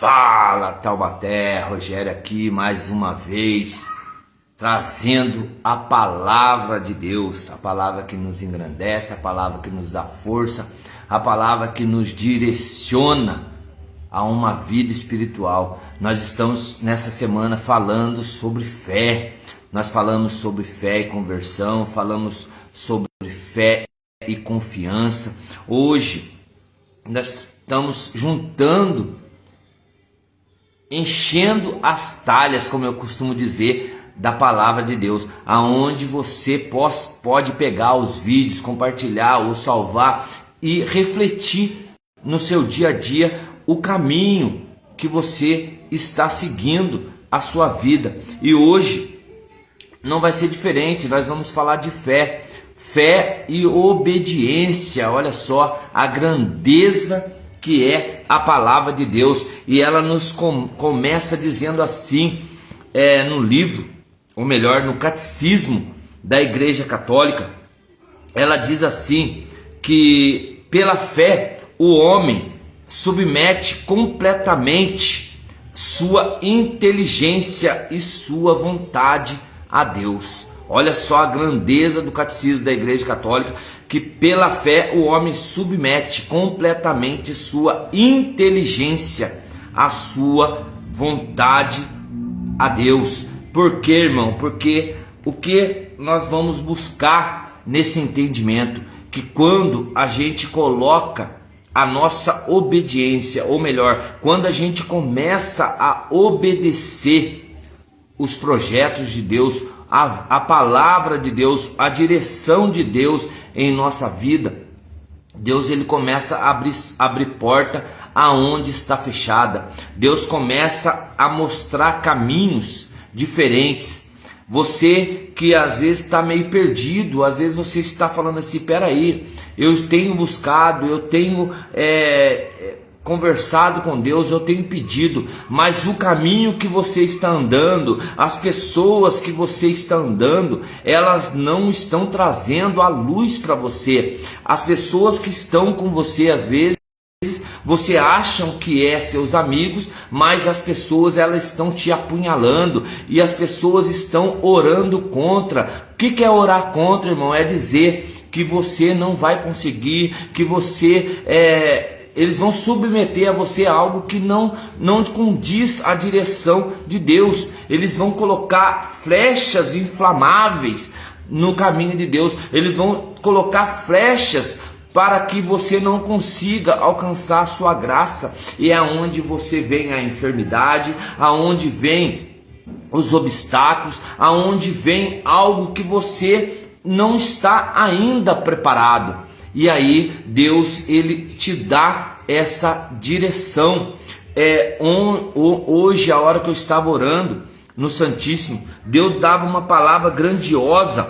Fala, Taubaté, Rogério aqui mais uma vez, trazendo a palavra de Deus, a palavra que nos engrandece, a palavra que nos dá força, a palavra que nos direciona a uma vida espiritual. Nós estamos nessa semana falando sobre fé, nós falamos sobre fé e conversão, falamos sobre fé e confiança. Hoje nós estamos enchendo as talhas, como eu costumo dizer, da palavra de Deus, aonde você pode pegar os vídeos, compartilhar ou salvar e refletir no seu dia a dia o caminho que você está seguindo a sua vida. E hoje não vai ser diferente, nós vamos falar de fé, fé e obediência. Olha só a grandeza que é a palavra de Deus, e ela nos começa dizendo assim, no livro, ou melhor, no catecismo da Igreja Católica. Ela diz assim, que pela fé o homem submete completamente sua inteligência e sua vontade a Deus. Olha só a grandeza do catecismo da Igreja Católica, que pela fé o homem submete completamente sua inteligência, a sua vontade a Deus. Por quê, irmão? Porque o que nós vamos buscar nesse entendimento? Que quando a gente coloca a nossa obediência, ou melhor, quando a gente começa a obedecer os projetos de Deus, a palavra de Deus, a direção de Deus em nossa vida, Deus ele começa a abrir porta aonde está fechada. Deus começa a mostrar caminhos diferentes. Você que às vezes está meio perdido, às vezes você está falando assim, peraí, eu tenho buscado, eu tenho conversado com Deus, eu tenho pedido, mas o caminho que você está andando, as pessoas que você está andando, elas não estão trazendo a luz para você. As pessoas que estão com você, às vezes, você acham que é seus amigos, mas as pessoas elas estão te apunhalando e as pessoas estão orando contra. O que é orar contra, irmão? É dizer que você não vai conseguir, que você eles vão submeter a você algo que não condiz à direção de Deus. Eles vão colocar flechas inflamáveis no caminho de Deus. Eles vão colocar flechas para que você não consiga alcançar a sua graça. E é onde você vem a enfermidade, aonde vem os obstáculos, aonde vem algo que você não está ainda preparado. E aí Deus ele te dá essa direção. Hoje, a hora que eu estava orando no Santíssimo, Deus dava uma palavra grandiosa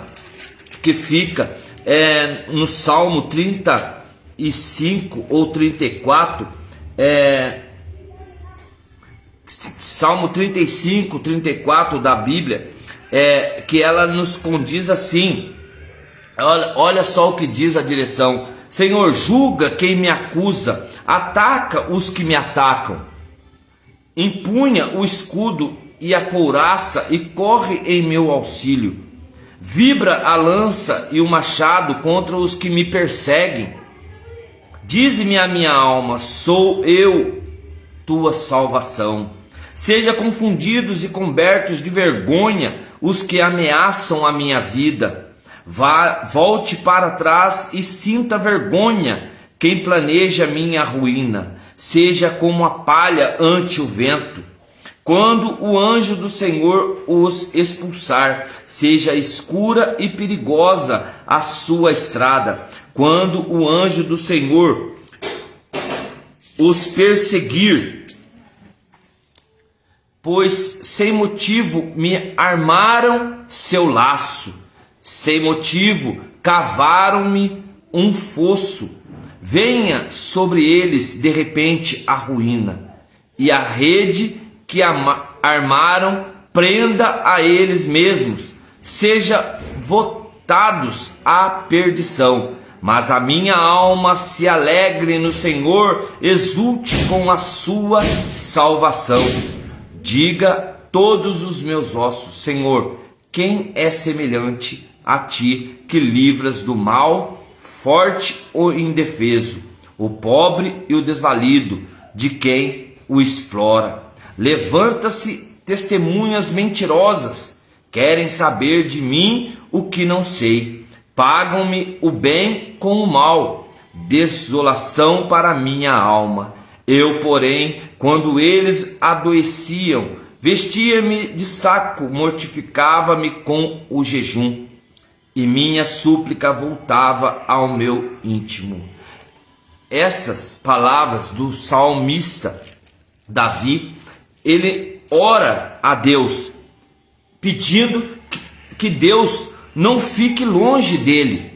que fica no Salmo 35 ou 34, Salmo 35, 34 da Bíblia, que ela nos condiz assim. Olha só o que diz a direção: Senhor, julga quem me acusa, ataca os que me atacam, empunha o escudo e a couraça e corre em meu auxílio, vibra a lança e o machado contra os que me perseguem. Dize-me a minha alma, sou eu tua salvação. Seja confundidos e cobertos de vergonha os que ameaçam a minha vida. Volte para trás e sinta vergonha quem planeja minha ruína. Seja como a palha ante o vento. Quando o anjo do Senhor os expulsar, seja escura e perigosa a sua estrada. Quando o anjo do Senhor os perseguir, pois sem motivo me armaram seu laço. Sem motivo, cavaram-me um fosso. Venha sobre eles de repente a ruína, e a rede que armaram prenda a eles mesmos. Seja votados à perdição. Mas a minha alma se alegre no Senhor, exulte com a sua salvação. Diga todos os meus ossos: Senhor, quem é semelhante a ti, que livras do mal, forte ou indefeso, o pobre e o desvalido, de quem o explora? Levanta-se testemunhas mentirosas, querem saber de mim o que não sei. Pagam-me o bem com o mal, desolação para minha alma. Eu, porém, quando eles adoeciam, vestia-me de saco, mortificava-me com o jejum, e minha súplica voltava ao meu íntimo. Essas palavras do salmista Davi, ele ora a Deus, pedindo que Deus não fique longe dele,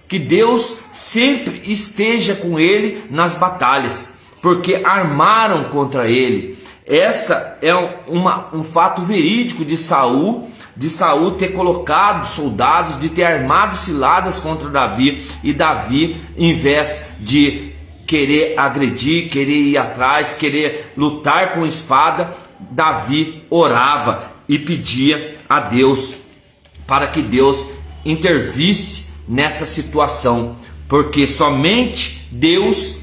que Deus sempre esteja com ele nas batalhas, porque armaram contra ele. Essa é um fato verídico de Saul ter colocado soldados, de ter armado ciladas contra Davi, e Davi, em vez de querer agredir, querer ir atrás, querer lutar com espada, Davi orava e pedia a Deus para que Deus intervisse nessa situação, porque somente Deus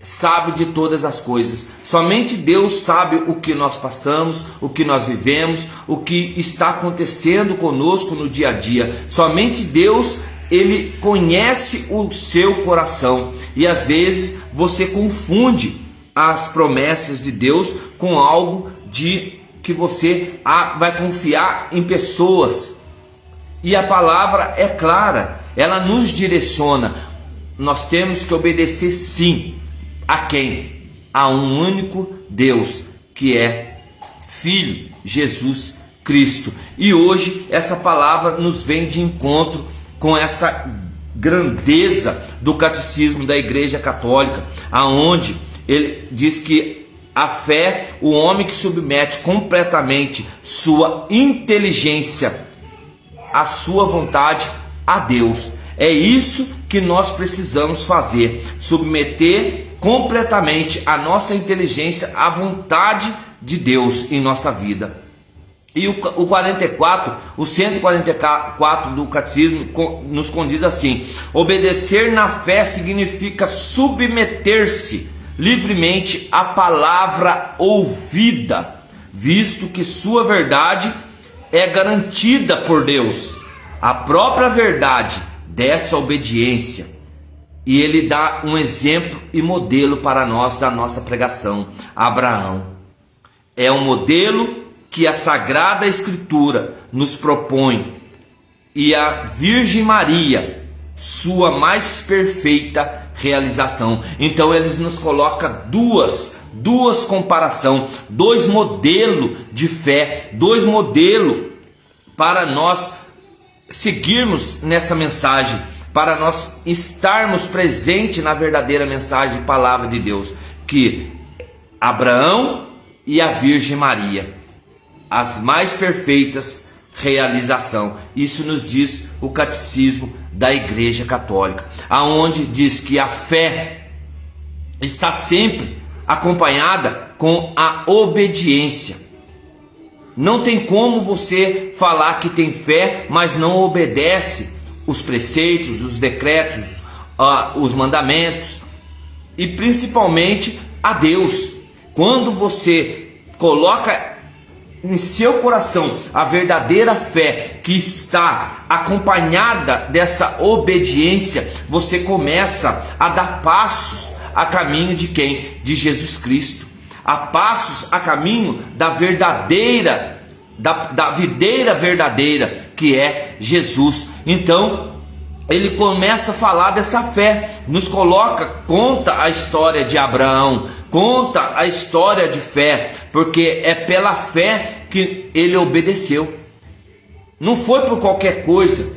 sabe de todas as coisas, somente Deus sabe o que nós passamos, o que nós vivemos, o que está acontecendo conosco no dia a dia. Somente Deus, ele conhece o seu coração, e às vezes você confunde as promessas de Deus com algo de que você vai confiar em pessoas. E a palavra é clara, ela nos direciona. Nós temos que obedecer sim. A quem? A um único Deus, que é Filho, Jesus Cristo. E hoje essa palavra nos vem de encontro com essa grandeza do catecismo da Igreja Católica, aonde ele diz que a fé, o homem que submete completamente sua inteligência, a sua vontade a Deus. É isso que nós precisamos fazer, submeter completamente a nossa inteligência à vontade de Deus em nossa vida. E o 144 do catecismo nos condiz assim: obedecer na fé significa submeter-se livremente à palavra ouvida, visto que sua verdade é garantida por Deus, a própria verdade dessa obediência. E ele dá um exemplo e modelo para nós da nossa pregação. Abraão é um modelo que a Sagrada Escritura nos propõe, e a Virgem Maria, sua mais perfeita realização. Então eles nos colocam duas comparação, dois modelos de fé, dois modelos para nós seguirmos nessa mensagem, para nós estarmos presentes na verdadeira mensagem de palavra de Deus, que Abraão e a Virgem Maria, as mais perfeitas realização. Isso nos diz o catecismo da Igreja Católica, aonde diz que a fé está sempre acompanhada com a obediência. Não tem como você falar que tem fé, mas não obedece os preceitos, os decretos, os mandamentos, e principalmente a Deus. Quando você coloca em seu coração a verdadeira fé, que está acompanhada dessa obediência, você começa a dar passos a caminho de quem? De Jesus Cristo. A passos a caminho da verdadeira, da videira verdadeira, que é Jesus. Então ele começa a falar dessa fé, nos conta a história de Abraão, conta a história de fé, porque é pela fé que ele obedeceu. Não foi por qualquer coisa.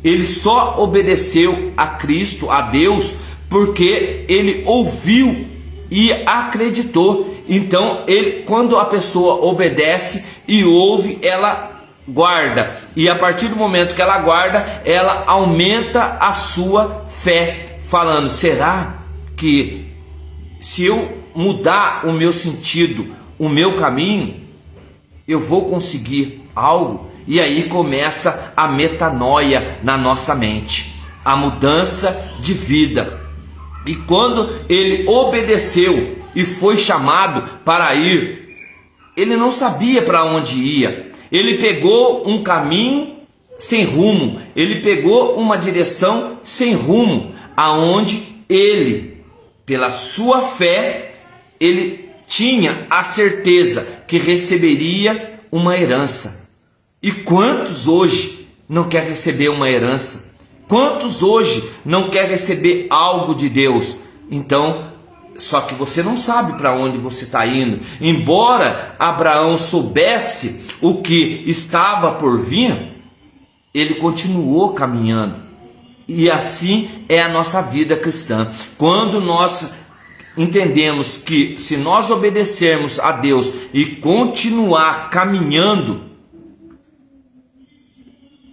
Ele só obedeceu a Cristo, a Deus, porque ele ouviu e acreditou. Então, quando a pessoa obedece e ouve, ela guarda, e a partir do momento que ela guarda, ela aumenta a sua fé, falando: será que se eu mudar o meu sentido, o meu caminho, eu vou conseguir algo? E aí começa a metanoia na nossa mente, a mudança de vida. E quando ele obedeceu e foi chamado para ir, ele não sabia para onde ia. Ele pegou um caminho sem rumo, ele pegou uma direção sem rumo, aonde ele, pela sua fé, ele tinha a certeza que receberia uma herança. E quantos hoje não quer receber uma herança? Quantos hoje não quer receber algo de Deus? Então, só que você não sabe para onde você está indo. Embora Abraão soubesse o que estava por vir, ele continuou caminhando. E assim é a nossa vida cristã. Quando nós entendemos que se nós obedecermos a Deus e continuar caminhando,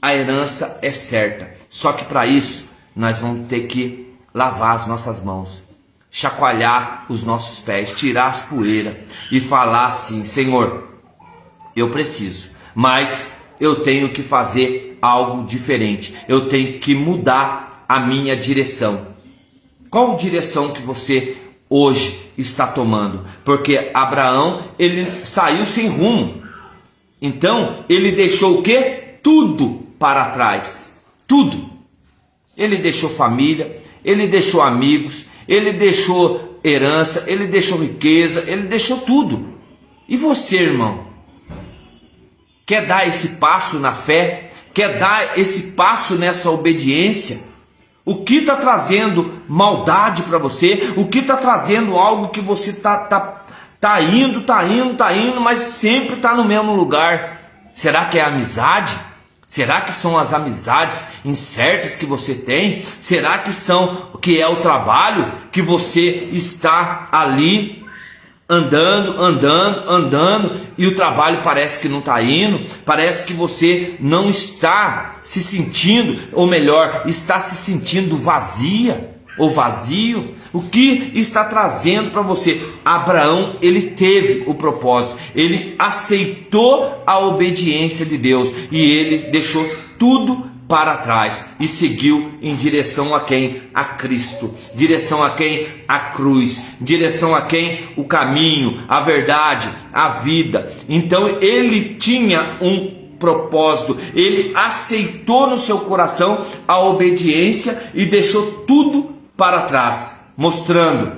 a herança é certa. Só que para isso nós vamos ter que lavar as nossas mãos, chacoalhar os nossos pés, tirar as poeiras e falar assim: Senhor, eu preciso, mas eu tenho que fazer algo diferente, eu tenho que mudar a minha direção. Qual direção que você hoje está tomando? Porque Abraão, ele saiu sem rumo. Então ele deixou o quê? Tudo para trás. Tudo. Ele deixou família, ele deixou amigos, ele deixou herança, ele deixou riqueza, ele deixou tudo. E você, irmão, quer dar esse passo na fé? Quer dar esse passo nessa obediência? O que está trazendo maldade para você? O que está trazendo algo que você tá indo, mas sempre está no mesmo lugar? Será que é amizade? Será que são as amizades incertas que você tem? Será que é o trabalho que você está ali andando e o trabalho parece que não está indo? Parece que você não está se sentindo, ou melhor, está se sentindo vazia ou vazio? O que está trazendo para você? Abraão, ele teve o propósito, ele aceitou a obediência de Deus e ele deixou tudo para trás e seguiu em direção a quem? A Cristo. Direção a quem? A cruz. Direção a quem? O caminho, a verdade, a vida. Então ele tinha um propósito, ele aceitou no seu coração a obediência e deixou tudo para trás, mostrando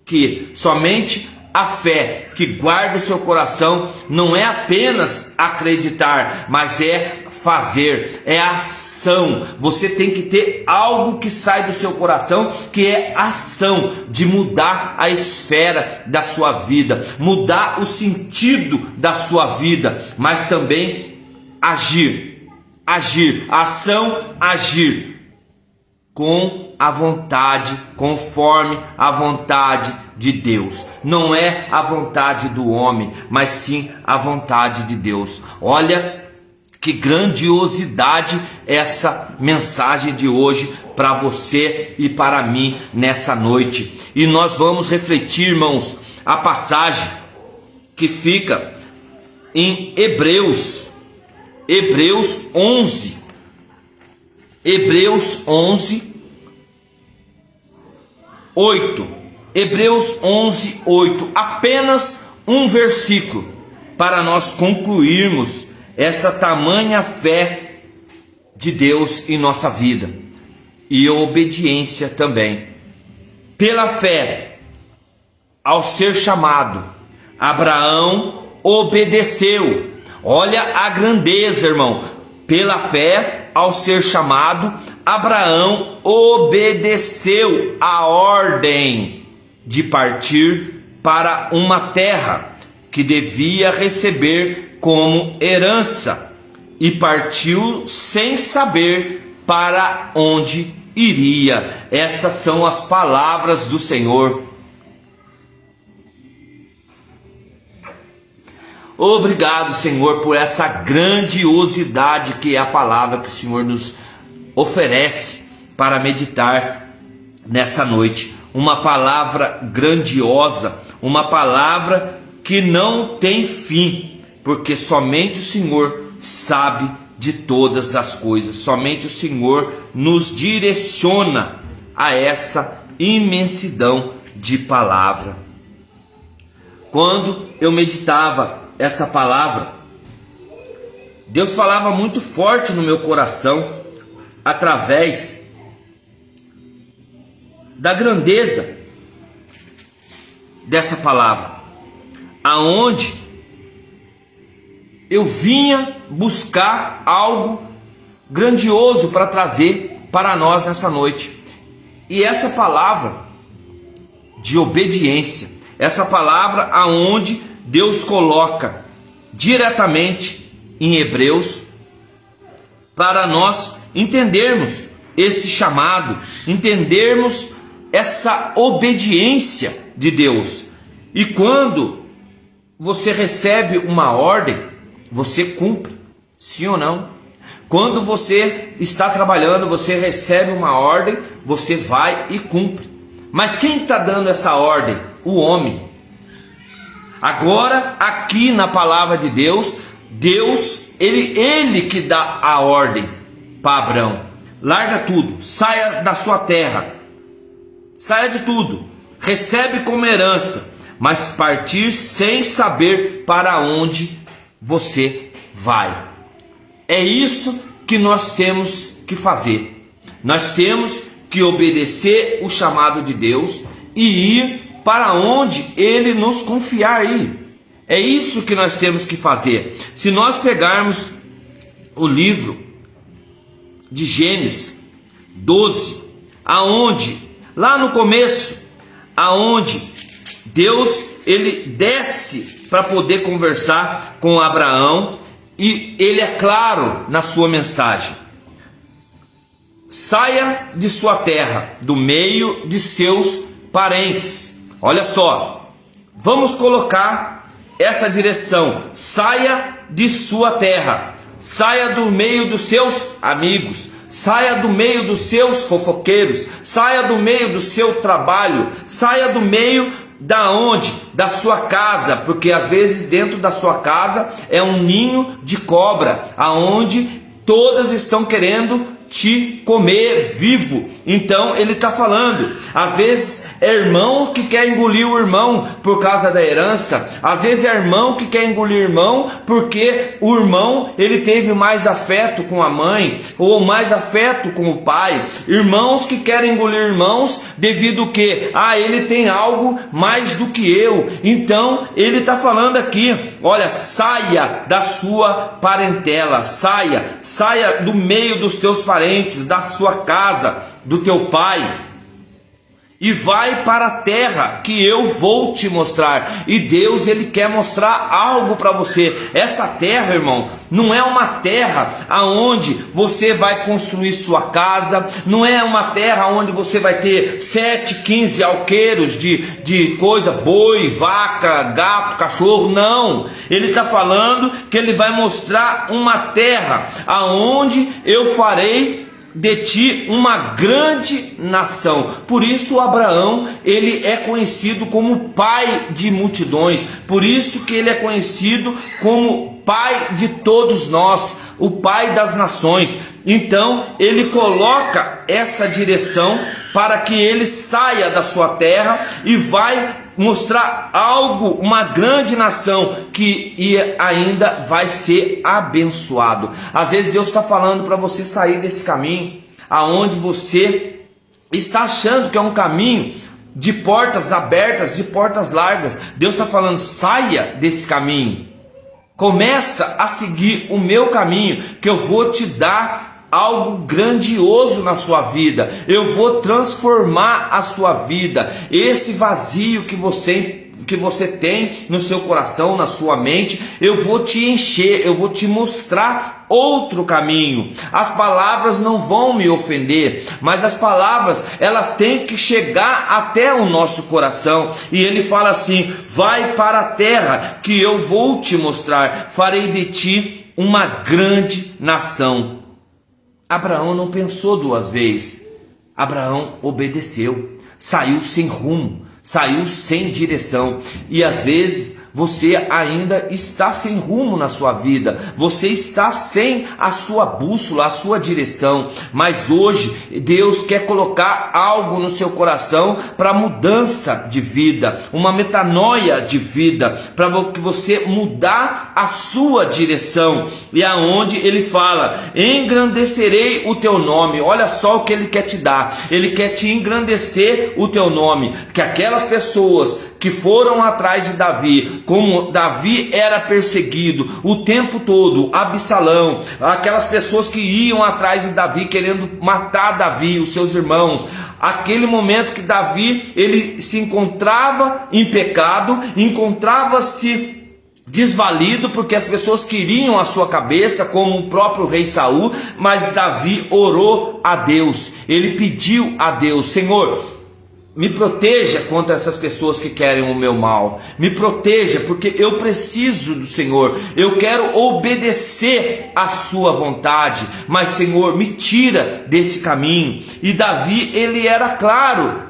que somente a fé que guarda o seu coração não é apenas acreditar, mas é fazer, é ação. Você tem que ter algo que sai do seu coração, que é ação de mudar a esfera da sua vida, mudar o sentido da sua vida, mas também agir, ação, agir com a vontade, conforme a vontade de Deus. Não é a vontade do homem, mas sim a vontade de Deus. Olha que grandiosidade essa mensagem de hoje para você e para mim nessa noite. E nós vamos refletir, irmãos, a passagem que fica em Hebreus 11. Hebreus 11, 8. Hebreus 11, 8. Apenas um versículo para nós concluirmos essa tamanha fé de Deus em nossa vida e a obediência também. Pela fé, ao ser chamado, Abraão obedeceu. Olha a grandeza, irmão. Pela fé, ao ser chamado, Abraão obedeceu a ordem de partir para uma terra que devia receber como herança, e partiu sem saber para onde iria. Essas são as palavras do Senhor. Obrigado, Senhor, por essa grandiosidade que é a palavra que o Senhor nos oferece para meditar nessa noite. Uma palavra grandiosa, uma palavra que não tem fim, porque somente o Senhor sabe de todas as coisas, somente o Senhor nos direciona a essa imensidão de palavra. Quando eu meditava essa palavra, Deus falava muito forte no meu coração através da grandeza dessa palavra, aonde eu vinha buscar algo grandioso para trazer para nós nessa noite. E essa palavra de obediência, essa palavra aonde Deus coloca diretamente em Hebreus para nós entendermos esse chamado, entendermos essa obediência de Deus. E quando você recebe uma ordem, você cumpre, sim ou não? Quando você está trabalhando, você recebe uma ordem, você vai e cumpre. Mas quem está dando essa ordem? O homem. Agora, aqui na palavra de Deus, ele que dá a ordem para Abraão. Larga tudo, saia da sua terra, saia de tudo, recebe como herança, mas partir sem saber para onde você vai. É isso que nós temos que fazer. Nós temos que obedecer o chamado de Deus e ir para onde Ele nos confiar ir. É isso que nós temos que fazer. Se nós pegarmos o livro de Gênesis 12, aonde, lá no começo, aonde Deus ele desce para poder conversar com Abraão, e ele é claro na sua mensagem: saia de sua terra, do meio de seus parentes. Olha só, vamos colocar essa direção: saia de sua terra, saia do meio dos seus amigos, saia do meio dos seus fofoqueiros, saia do meio do seu trabalho, saia do meio da onde? Da sua casa, porque às vezes dentro da sua casa é um ninho de cobra, aonde todas estão querendo te comer vivo. Então ele está falando, às vezes é irmão que quer engolir o irmão por causa da herança, às vezes é irmão que quer engolir o irmão porque o irmão ele teve mais afeto com a mãe ou mais afeto com o pai. Irmãos que querem engolir irmãos devido que ele tem algo mais do que eu. Então ele está falando aqui, olha, saia da sua parentela, saia do meio dos teus parentes, da sua casa, do teu pai, e vai para a terra que eu vou te mostrar. E Deus ele quer mostrar algo para você. Essa terra, irmão, não é uma terra aonde você vai construir sua casa, não é uma terra onde você vai ter 15 alqueiros de coisa, boi, vaca, gato, cachorro. Não, ele está falando que ele vai mostrar uma terra aonde eu farei de ti uma grande nação. Por isso Abraão ele é conhecido como pai de multidões, por isso que ele é conhecido como pai de todos nós, o pai das nações. Então ele coloca essa direção para que ele saia da sua terra e vai mostrar algo, uma grande nação que ainda vai ser abençoado. Às vezes Deus está falando para você sair desse caminho, aonde você está achando que é um caminho de portas abertas, de portas largas. Deus está falando, saia desse caminho, começa a seguir o meu caminho, que eu vou te dar algo grandioso na sua vida. Eu vou transformar a sua vida. Esse vazio que você tem no seu coração, na sua mente, eu vou te encher, eu vou te mostrar outro caminho. As palavras não vão me ofender, mas as palavras, elas têm que chegar até o nosso coração. E ele fala assim: vai para a terra que eu vou te mostrar, farei de ti uma grande nação. Abraão não pensou duas vezes. Abraão obedeceu, saiu sem rumo, saiu sem direção. E às vezes você ainda está sem rumo na sua vida, você está sem a sua bússola, a sua direção, mas hoje Deus quer colocar algo no seu coração para mudança de vida, uma metanoia de vida, para que você mudar a sua direção. E aonde ele fala: engrandecerei o teu nome. Olha só o que ele quer te dar, ele quer te engrandecer o teu nome, que aquelas pessoas que foram atrás de Davi, como Davi era perseguido o tempo todo, Absalão, aquelas pessoas que iam atrás de Davi querendo matar Davi, os seus irmãos, aquele momento que Davi ele se encontrava em pecado, encontrava-se desvalido, porque as pessoas queriam a sua cabeça, como o próprio rei Saul, mas Davi orou a Deus, ele pediu a Deus: Senhor, me proteja contra essas pessoas que querem o meu mal, me proteja, porque eu preciso do Senhor, eu quero obedecer a sua vontade, mas Senhor, me tira desse caminho. E Davi, ele era claro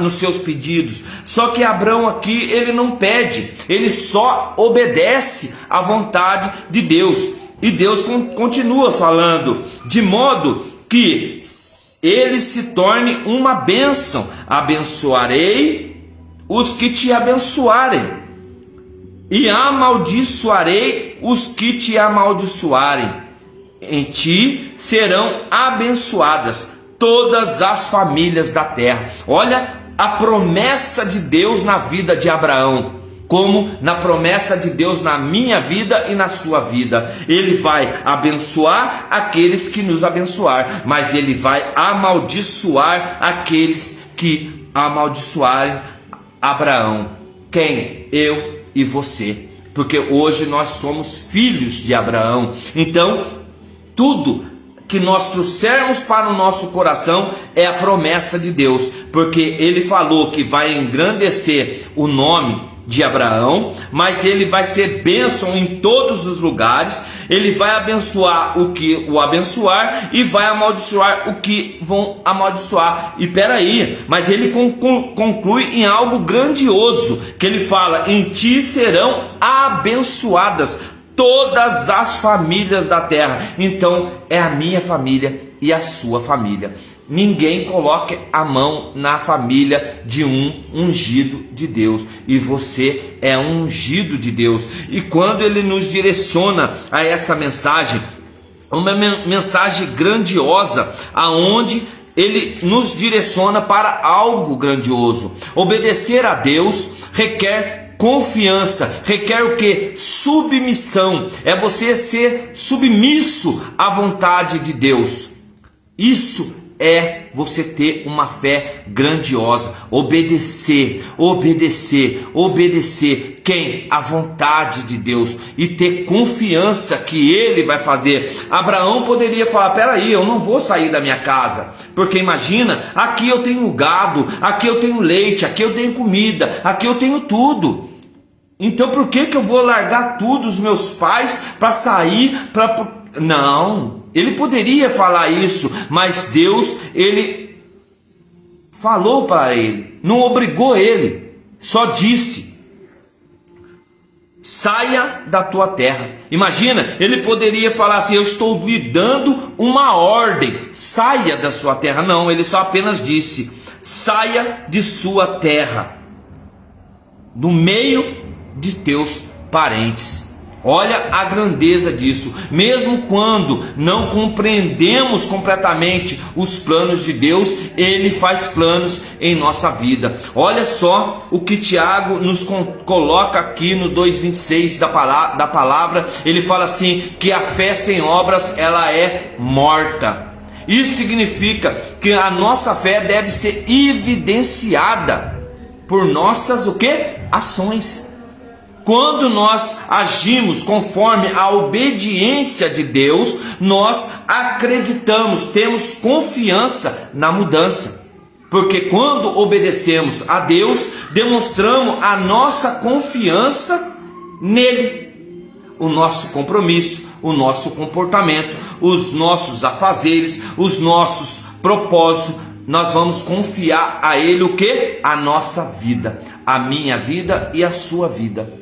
nos seus pedidos, só que Abraão aqui, ele não pede, ele só obedece à vontade de Deus. E Deus continua falando: de modo que ele se torne uma bênção, abençoarei os que te abençoarem, e amaldiçoarei os que te amaldiçoarem. Em ti serão abençoadas todas as famílias da terra. Olha a promessa de Deus na vida de Abraão, como na promessa de Deus na minha vida e na sua vida. Ele vai abençoar aqueles que nos abençoar, mas ele vai amaldiçoar aqueles que amaldiçoarem Abraão. Quem? Eu e você, porque hoje nós somos filhos de Abraão. Então tudo que nós trouxermos para o nosso coração é a promessa de Deus, porque ele falou que vai engrandecer o nome de Abraão, mas ele vai ser bênção em todos os lugares. Ele vai abençoar o que o abençoar e vai amaldiçoar o que vão amaldiçoar. E peraí, mas ele conclui em algo grandioso, que ele fala: em ti serão abençoadas todas as famílias da terra. Então é a minha família e a sua família. Ninguém coloque a mão na família de um ungido de Deus, e você é um ungido de Deus. E quando ele nos direciona a essa mensagem, uma mensagem grandiosa, aonde ele nos direciona para algo grandioso. Obedecer a Deus requer confiança, requer o que? Submissão. É você ser submisso à vontade de Deus. Isso é você ter uma fé grandiosa, obedecer quem? A vontade de Deus, e ter confiança que Ele vai fazer. Abraão poderia falar: peraí, eu não vou sair da minha casa, porque imagina, aqui eu tenho gado, aqui eu tenho leite, aqui eu tenho comida, aqui eu tenho tudo. Então por que eu vou largar tudo, os meus pais, para sair para... Não, ele poderia falar isso, mas Deus, ele falou para ele, não obrigou ele, só disse: saia da tua terra. Imagina, ele poderia falar assim: eu estou lhe dando uma ordem, saia da sua terra. Não, ele só apenas disse: saia de sua terra, do meio de teus parentes. Olha a grandeza disso. Mesmo quando não compreendemos completamente os planos de Deus, Ele faz planos em nossa vida. Olha só o que Tiago nos coloca aqui no 2,26 da palavra. Ele fala assim, que a fé sem obras, ela é morta. Isso significa que a nossa fé deve ser evidenciada por nossas o quê? Ações. Quando nós agimos conforme a obediência de Deus, nós acreditamos, temos confiança na mudança. Porque quando obedecemos a Deus, demonstramos a nossa confiança nele. O nosso compromisso, o nosso comportamento, os nossos afazeres, os nossos propósitos, nós vamos confiar a Ele o quê? A nossa vida, a minha vida e a sua vida.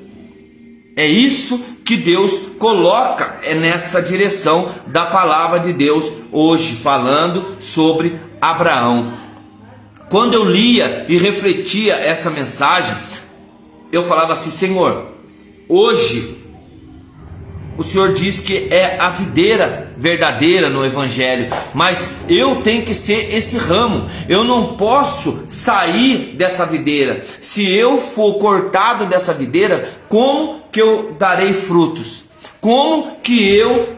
É isso que Deus coloca nessa direção da palavra de Deus hoje, falando sobre Abraão. Quando eu lia e refletia essa mensagem, eu falava assim: Senhor, hoje o Senhor diz que é a videira verdadeira no Evangelho, mas eu tenho que ser esse ramo. Eu não posso sair dessa videira. Se eu for cortado dessa videira, como que eu darei frutos? Como que eu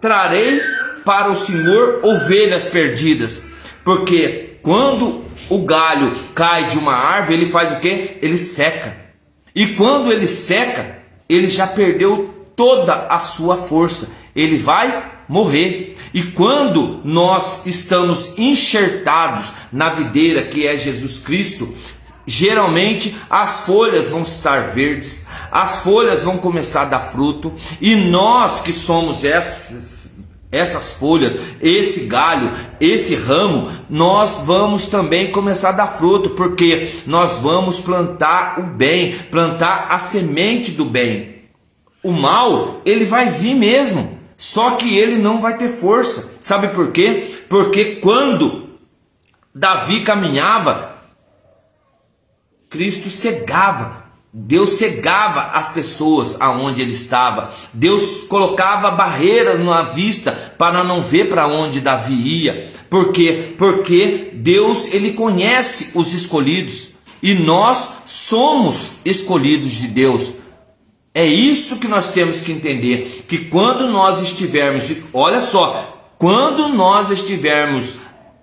trarei para o Senhor ovelhas perdidas? Porque quando o galho cai de uma árvore, ele faz o quê? Ele seca. E quando ele seca, ele já perdeu toda a sua força. Ele vai morrer. E quando nós estamos enxertados na videira que é Jesus Cristo, geralmente as folhas vão estar verdes, as folhas vão começar a dar fruto, e nós que somos essas folhas, esse galho, esse ramo, nós vamos também começar a dar fruto, porque nós vamos plantar o bem, plantar a semente do bem. O mal, ele vai vir mesmo, só que ele não vai ter força. Sabe por quê? Porque quando Davi caminhava, Cristo cegava. Deus cegava as pessoas aonde ele estava. Deus colocava barreiras na vista para não ver para onde Davi ia. Por quê? Porque Deus, ele conhece os escolhidos, e nós somos escolhidos de Deus. É isso que nós temos que entender, que quando nós estivermos, olha só, quando nós estivermos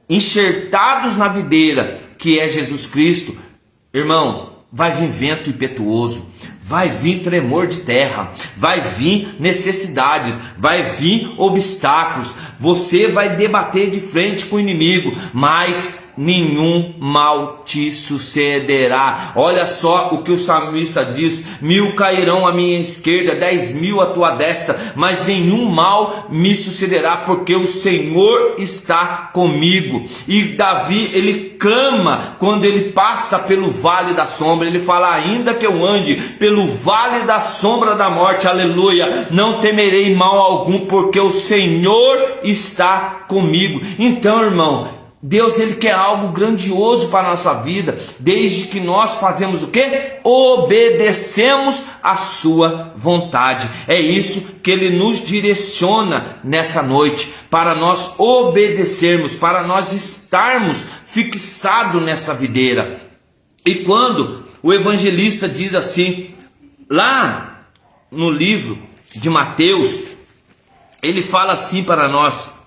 enxertados na videira, que é Jesus Cristo, irmão, vai vir vento impetuoso, vai vir tremor de terra, vai vir necessidades, vai vir obstáculos, você vai debater de frente com o inimigo, mas nenhum mal te sucederá. Olha só o que o salmista diz: 1000 cairão à minha esquerda, 10.000 à tua destra, mas nenhum mal me sucederá, porque o Senhor está comigo. E Davi, ele clama quando ele passa pelo vale da sombra, ele fala: ainda que eu ande pelo vale da sombra da morte, aleluia, não temerei mal algum, porque o Senhor está comigo. Então, irmão, Deus, ele quer algo grandioso para a nossa vida, desde que nós fazemos o quê? Obedecemos a sua vontade. É isso que ele nos direciona nessa noite, para nós obedecermos, para nós estarmos fixados nessa videira. E quando o evangelista diz assim, lá no livro de Mateus, ele fala assim para nós.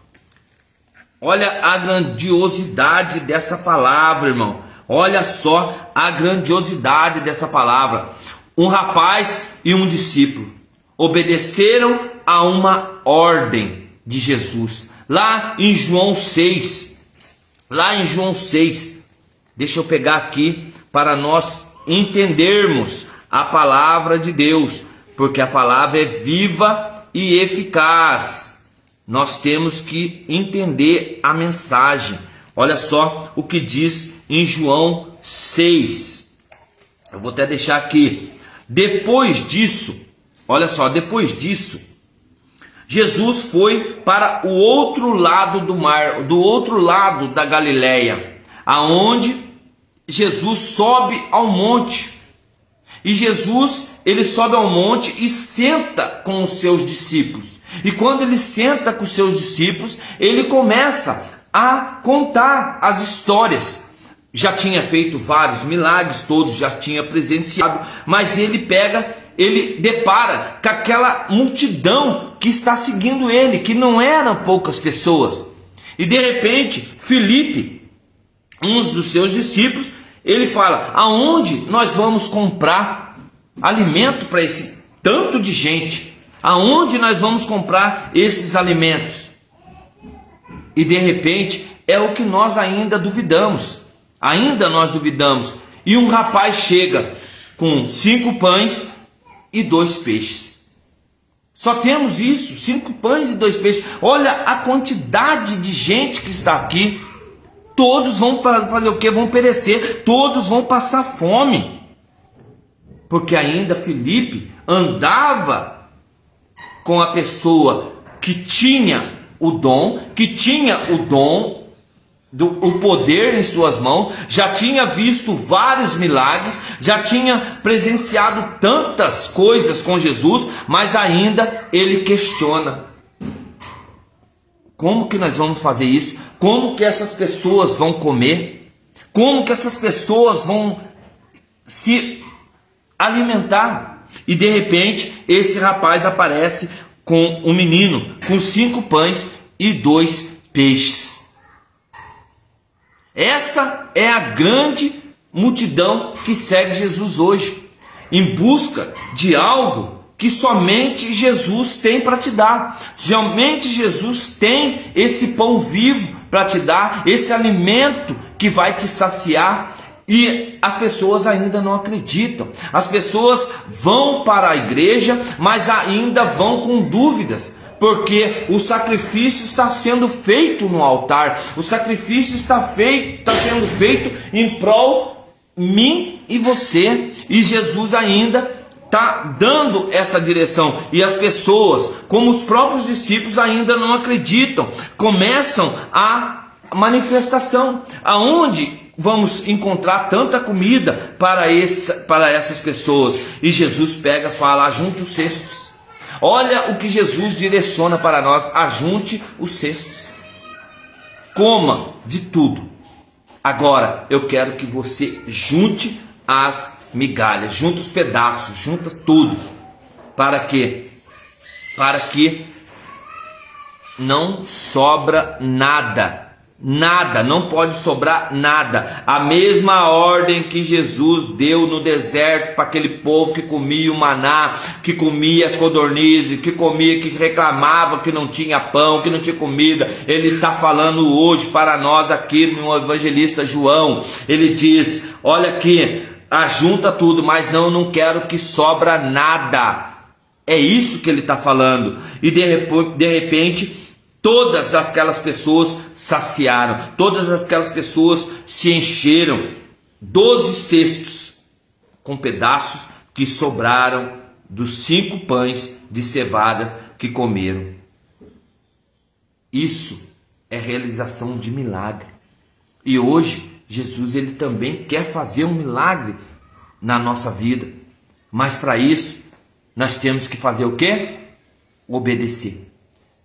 Olha a grandiosidade dessa palavra, irmão. Olha só a grandiosidade dessa palavra. Um rapaz e um discípulo obedeceram a uma ordem de Jesus. Lá em João 6. Lá em João 6. Deixa eu pegar aqui para nós entendermos a palavra de Deus. Porque a palavra é viva e eficaz. Nós temos que entender a mensagem. Olha só o que diz em João 6. Eu vou até deixar aqui. Depois disso, olha só, depois disso, Jesus foi para o outro lado do mar, do outro lado da Galileia, aonde Jesus sobe ao monte. E Jesus, ele sobe ao monte e senta com os seus discípulos. E quando ele senta com os seus discípulos, ele começa a contar as histórias. Já tinha feito vários milagres, todos já tinha presenciado, mas ele depara com aquela multidão que está seguindo ele, que não eram poucas pessoas. E de repente, Filipe, um dos seus discípulos, ele fala: aonde nós vamos comprar alimento para esse tanto de gente. Aonde nós vamos comprar esses alimentos? E de repente é o que nós ainda duvidamos. Ainda nós duvidamos. E um rapaz chega com 5 pães e 2 peixes. Só temos isso, 5 pães e 2 peixes. Olha a quantidade de gente que está aqui. Todos vão fazer o quê? Vão perecer. Todos vão passar fome. Porque ainda Filipe andava com a pessoa que tinha o dom, o poder em suas mãos, já tinha visto vários milagres, já tinha presenciado tantas coisas com Jesus, mas ainda ele questiona: como que nós vamos fazer isso? Como que essas pessoas vão comer? Como que essas pessoas vão se alimentar? E de repente esse rapaz aparece com um menino com 5 pães e 2 peixes. Essa é a grande multidão que segue Jesus hoje, em busca de algo que somente Jesus tem para te dar. Somente Jesus tem esse pão vivo para te dar, esse alimento que vai te saciar. E as pessoas ainda não acreditam. As pessoas vão para a igreja, mas ainda vão com dúvidas. Porque o sacrifício está sendo feito no altar. O sacrifício está sendo feito em prol mim e você. E Jesus ainda está dando essa direção. E as pessoas, como os próprios discípulos, ainda não acreditam. Começam a manifestação. Aonde vamos encontrar tanta comida para essas pessoas? E Jesus pega e fala: ajunte os cestos. Olha o que Jesus direciona para nós: ajunte os cestos. Coma de tudo. Agora eu quero que você junte as migalhas, junte os pedaços, junta tudo. Para quê? Para que não sobra nada. Nada, não pode sobrar nada. A mesma ordem que Jesus deu no deserto para aquele povo que comia o maná, que comia as codornizes, que reclamava que não tinha pão, que não tinha comida. Ele está falando hoje para nós aqui no evangelista João. Ele diz: olha aqui, ajunta tudo, mas não quero que sobra nada. É isso que ele está falando. E de repente todas aquelas pessoas saciaram, todas aquelas pessoas se encheram. 12 cestos com pedaços que sobraram dos 5 pães de cevadas que comeram. Isso é realização de milagre. E hoje Jesus ele também quer fazer um milagre na nossa vida. Mas para isso nós temos que fazer o quê? Obedecer.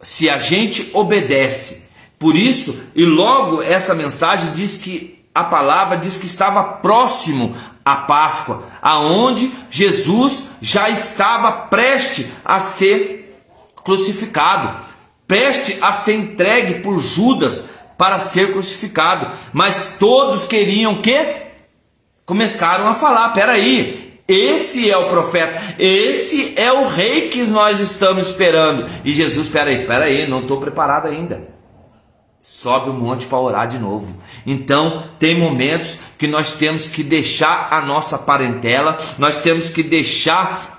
Se a gente obedece, por isso, e logo essa mensagem diz que a palavra diz que estava próximo à Páscoa, aonde Jesus já estava prestes a ser crucificado, prestes a ser entregue por Judas para ser crucificado. Mas todos queriam o quê? Começaram a falar: peraí, esse é o profeta, esse é o rei que nós estamos esperando. E Jesus: peraí, não estou preparado ainda. Sobe o monte para orar de novo. Então tem momentos que nós temos que deixar a nossa parentela, nós temos que deixar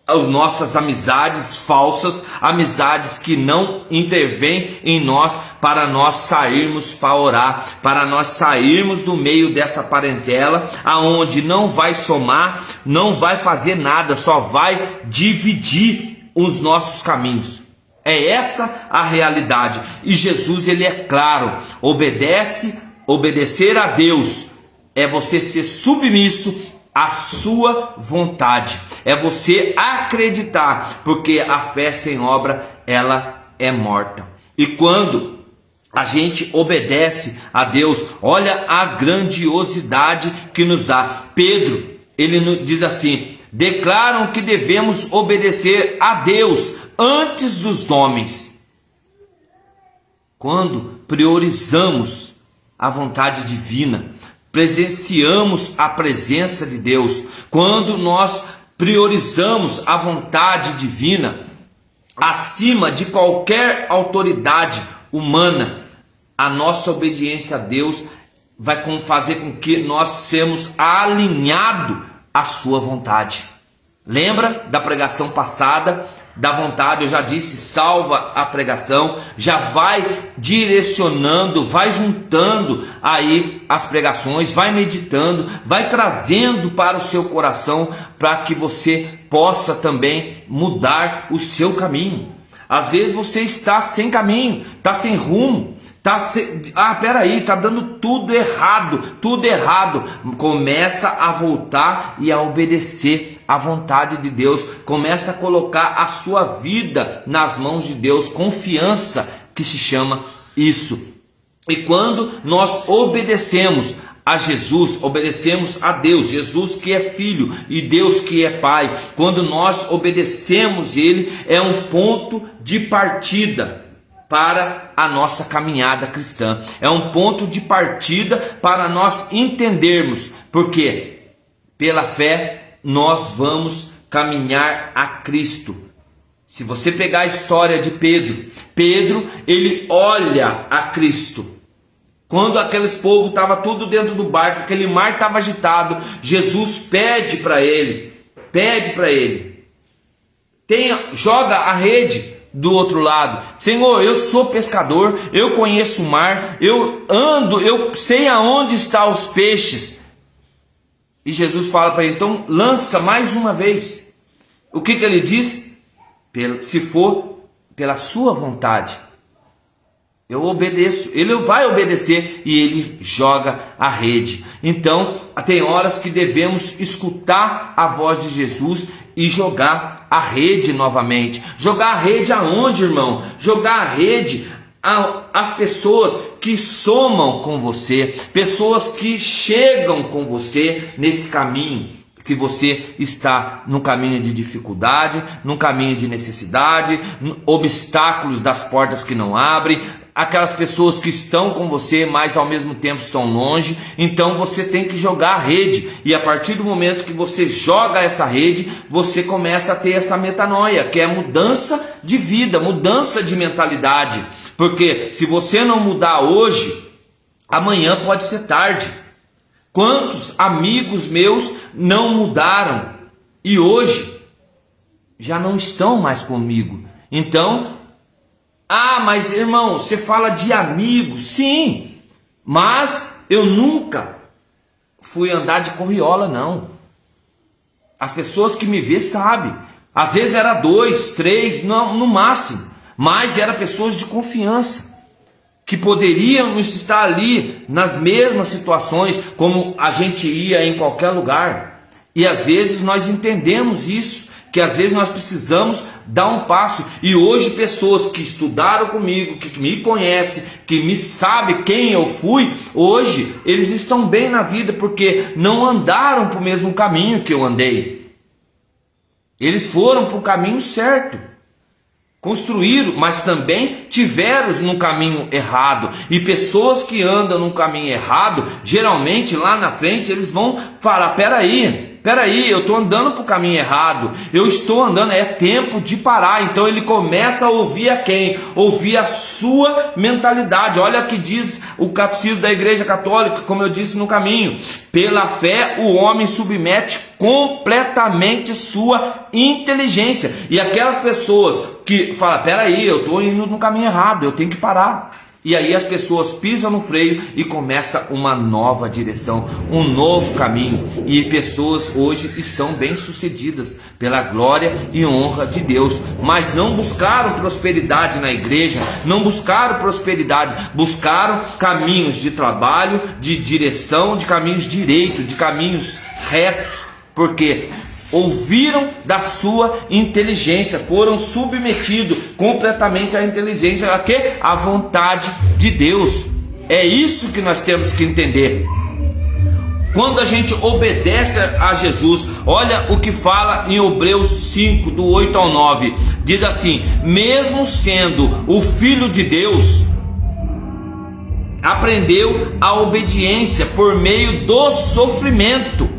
as nossas amizades falsas, amizades que não intervêm em nós, para nós sairmos para orar, para nós sairmos do meio dessa parentela, aonde não vai somar, não vai fazer nada, só vai dividir os nossos caminhos. É essa a realidade. E Jesus ele é claro: obedecer a Deus é você ser submisso à sua vontade, é você acreditar, porque a fé sem obra ela é morta. E quando a gente obedece a Deus, olha a grandiosidade que nos dá. Pedro, ele diz assim: declaram que devemos obedecer a Deus antes dos homens. Quando priorizamos a vontade divina, presenciamos a presença de Deus, quando nós priorizamos a vontade divina acima de qualquer autoridade humana, a nossa obediência a Deus vai fazer com que nós sejamos alinhados à sua vontade. Lembra da pregação passada? Da vontade, eu já disse, salva a pregação, já vai direcionando, vai juntando aí as pregações, vai meditando, vai trazendo para o seu coração, para que você possa também mudar o seu caminho. Às vezes você está sem caminho, está sem rumo, peraí, está dando tudo errado. Começa a voltar e a obedecer a vontade de Deus, começa a colocar a sua vida nas mãos de Deus, confiança que se chama isso. E quando nós obedecemos a Jesus, obedecemos a Deus, Jesus que é Filho e Deus que é Pai, quando nós obedecemos Ele, é um ponto de partida para a nossa caminhada cristã, é um ponto de partida para nós entendermos, porque pela fé nós vamos caminhar a Cristo. Se você pegar a história de Pedro, ele olha a Cristo. Quando aqueles povos estavam tudo dentro do barco, aquele mar estava agitado, Jesus pede para ele, joga a rede do outro lado. Senhor, eu sou pescador, eu conheço o mar, eu ando, eu sei aonde estão os peixes. E Jesus fala para ele, então lança mais uma vez. O que ele diz? Se for pela sua vontade, eu obedeço. Ele vai obedecer e ele joga a rede. Então, tem horas que devemos escutar a voz de Jesus e jogar a rede novamente. Jogar a rede aonde, irmão? Jogar a rede às pessoas que somam com você, pessoas que chegam com você nesse caminho, que você está no caminho de dificuldade, no caminho de necessidade, obstáculos das portas que não abrem, aquelas pessoas que estão com você, mas ao mesmo tempo estão longe. Então você tem que jogar a rede, e a partir do momento que você joga essa rede, você começa a ter essa metanoia, que é mudança de vida, mudança de mentalidade. Porque se você não mudar hoje, amanhã pode ser tarde. Quantos amigos meus não mudaram e hoje já não estão mais comigo? Então, mas irmão, você fala de amigos, sim, mas eu nunca fui andar de corriola, não. As pessoas que me vê sabem, às vezes era 2, 3, não, no máximo. Mas eram pessoas de confiança, que poderiam estar ali nas mesmas situações, como a gente ia em qualquer lugar. E às vezes nós entendemos isso, que às vezes nós precisamos dar um passo. E hoje pessoas que estudaram comigo, que me conhecem, que me sabem quem eu fui, hoje eles estão bem na vida, porque não andaram para o mesmo caminho que eu andei. Eles foram para o caminho certo. Construíram, mas também tiveram no caminho errado. E pessoas que andam no caminho errado, geralmente lá na frente eles vão falar, peraí, eu estou andando para o caminho errado, eu estou andando, é tempo de parar. Então ele começa a ouvir a quem? Ouvir a sua mentalidade. Olha o que diz o catecismo da Igreja Católica, como eu disse no caminho: pela fé o homem submete completamente sua inteligência. E aquelas pessoas que falam, peraí, eu estou indo no caminho errado, eu tenho que parar. E aí as pessoas pisam no freio e começa uma nova direção, um novo caminho. E pessoas hoje estão bem-sucedidas pela glória e honra de Deus, mas não buscaram prosperidade na igreja, não buscaram prosperidade, buscaram caminhos de trabalho, de direção, de caminhos direitos, de caminhos retos, porque ouviram da sua inteligência, foram submetidos completamente à inteligência, a quê? À vontade de Deus. É isso que nós temos que entender. Quando a gente obedece a Jesus, olha o que fala em Hebreus 5, do 8 ao 9, diz assim: mesmo sendo o Filho de Deus, aprendeu a obediência por meio do sofrimento.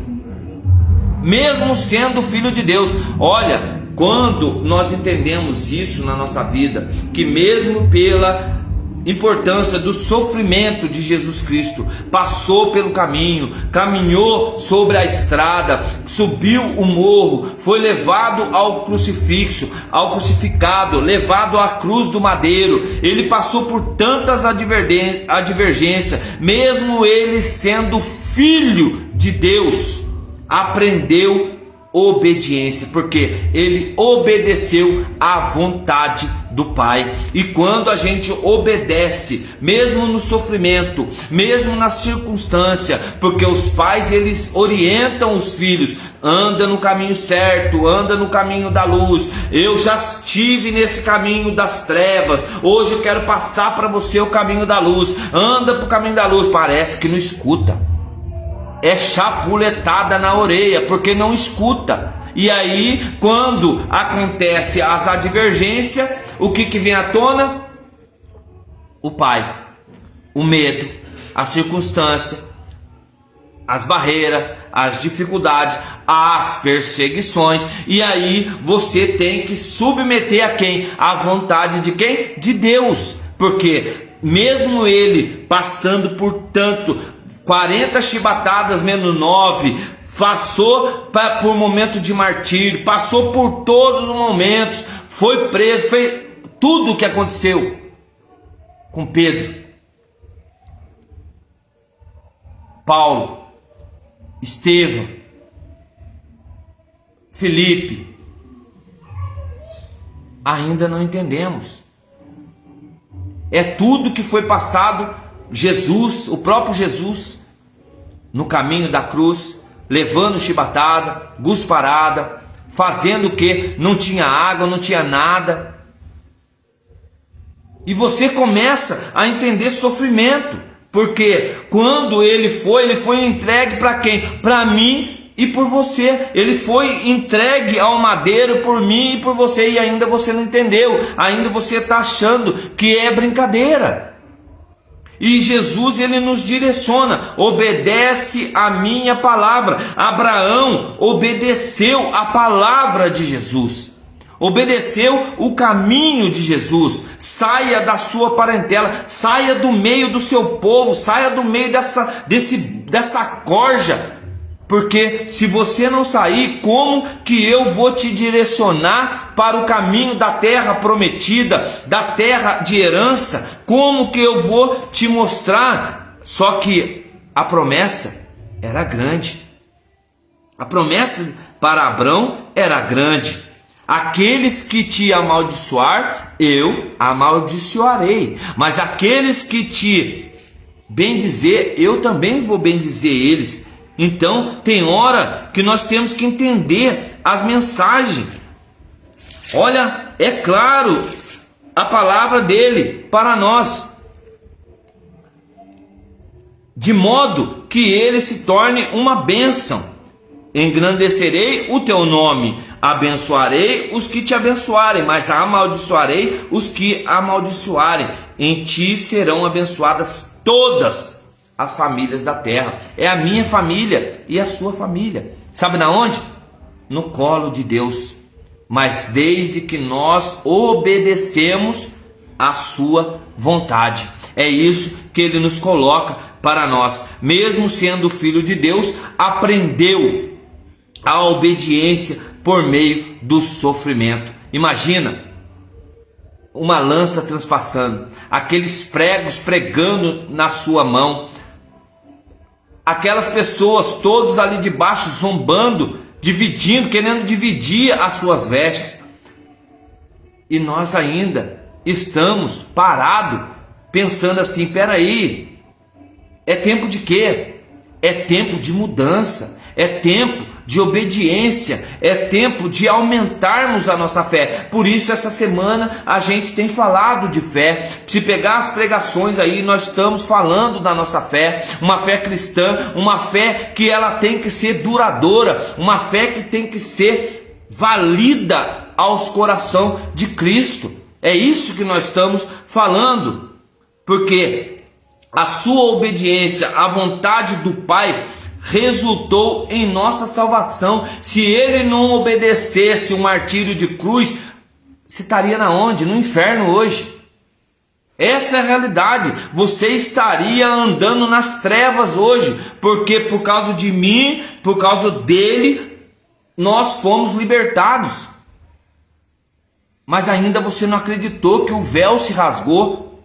mesmo sendo filho de Deus. Olha, quando nós entendemos isso na nossa vida, que mesmo pela importância do sofrimento de Jesus Cristo, passou pelo caminho, caminhou sobre a estrada, subiu o morro, foi levado ao crucifixo, ao crucificado, levado à cruz do madeiro. Ele passou por tantas advergências, mesmo ele sendo filho de Deus, aprendeu obediência, porque ele obedeceu à vontade do Pai. E quando a gente obedece, mesmo no sofrimento, mesmo na circunstância, porque os pais, eles orientam os filhos, anda no caminho certo, anda no caminho da luz. Eu já estive nesse caminho das trevas, hoje eu quero passar para você o caminho da luz, anda para o caminho da luz. Parece que não escuta, é chapuletada na orelha, porque não escuta. E aí, quando acontece as advergências, o que vem à tona? O pai, o medo, a circunstância, as barreiras, as dificuldades, as perseguições. E aí você tem que submeter a quem? A vontade de quem? De Deus. Porque mesmo ele passando por tanto, 40 chibatadas menos 9, passou por momento de martírio, passou por todos os momentos, foi preso, fez tudo o que aconteceu com Pedro, Paulo, Estevão, Filipe. Ainda não entendemos. É tudo que foi passado. Jesus, o próprio Jesus, no caminho da cruz, levando chibatada, gusparada, fazendo o que? Não tinha água, não tinha nada. E você começa a entender sofrimento, porque quando ele foi entregue para quem? Para mim e por você. Ele foi entregue ao madeiro por mim e por você, e ainda você não entendeu, ainda você está achando que é brincadeira. E Jesus, ele nos direciona: obedece a minha palavra. Abraão obedeceu a palavra de Jesus, obedeceu o caminho de Jesus. Saia da sua parentela, saia do meio do seu povo, saia do meio dessa corja. Porque se você não sair, como que eu vou te direcionar para o caminho da terra prometida, da terra de herança? Como que eu vou te mostrar? Só que a promessa era grande. A promessa para Abrão era grande. Aqueles que te amaldiçoar, eu amaldiçoarei. Mas aqueles que te bendizer, eu também vou bendizer eles. Então tem hora que nós temos que entender as mensagens. Olha, é claro a palavra dele para nós, de modo que ele se torne uma bênção. Engrandecerei o teu nome, abençoarei os que te abençoarem, mas amaldiçoarei os que amaldiçoarem. Em ti serão abençoadas todas as famílias da terra. É a minha família e a sua família. Sabe na onde? No colo de Deus. Mas desde que nós obedecemos a sua vontade. É isso que ele nos coloca para nós. Mesmo sendo filho de Deus, aprendeu a obediência por meio do sofrimento. Imagina uma lança transpassando, aqueles pregos pregando na sua mão, aquelas pessoas todos ali debaixo zombando, dividindo, querendo dividir as suas vestes. E nós ainda estamos parados, pensando assim: peraí, é tempo de quê? É tempo de mudança, é tempo de obediência, é tempo de aumentarmos a nossa fé. Por isso essa semana a gente tem falado de fé. Se pegar as pregações aí, nós estamos falando da nossa fé, uma fé cristã, uma fé que ela tem que ser duradoura, uma fé que tem que ser valida aos corações de Cristo. É isso que nós estamos falando, porque a sua obediência à vontade do Pai resultou em nossa salvação. Se ele não obedecesse o martírio de cruz, você estaria na onde? No inferno hoje. Essa é a realidade. Você estaria andando nas trevas hoje, porque por causa de mim, por causa dele, nós fomos libertados. Mas ainda você não acreditou que o véu se rasgou.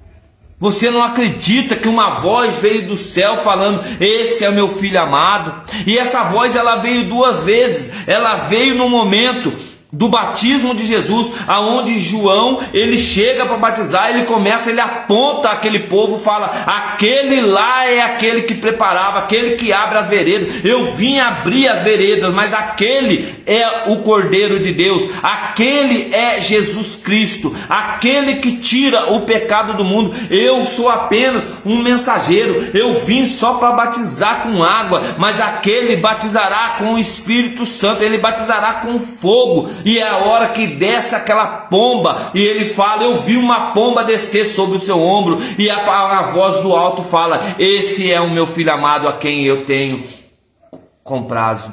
Você não acredita que uma voz veio do céu falando: esse é o meu filho amado. E essa voz, ela veio duas vezes. Ela veio no momento do batismo de Jesus, aonde João, ele chega para batizar, ele aponta aquele povo, fala: aquele lá é aquele que preparava, aquele que abre as veredas. Eu vim abrir as veredas, mas aquele é o Cordeiro de Deus, aquele é Jesus Cristo, aquele que tira o pecado do mundo. Eu sou apenas um mensageiro, eu vim só para batizar com água, mas aquele batizará com o Espírito Santo, ele batizará com fogo. E é a hora que desce aquela pomba, e ele fala: eu vi uma pomba descer sobre o seu ombro, e a voz do alto fala: esse é o meu filho amado, a quem eu tenho comprazo.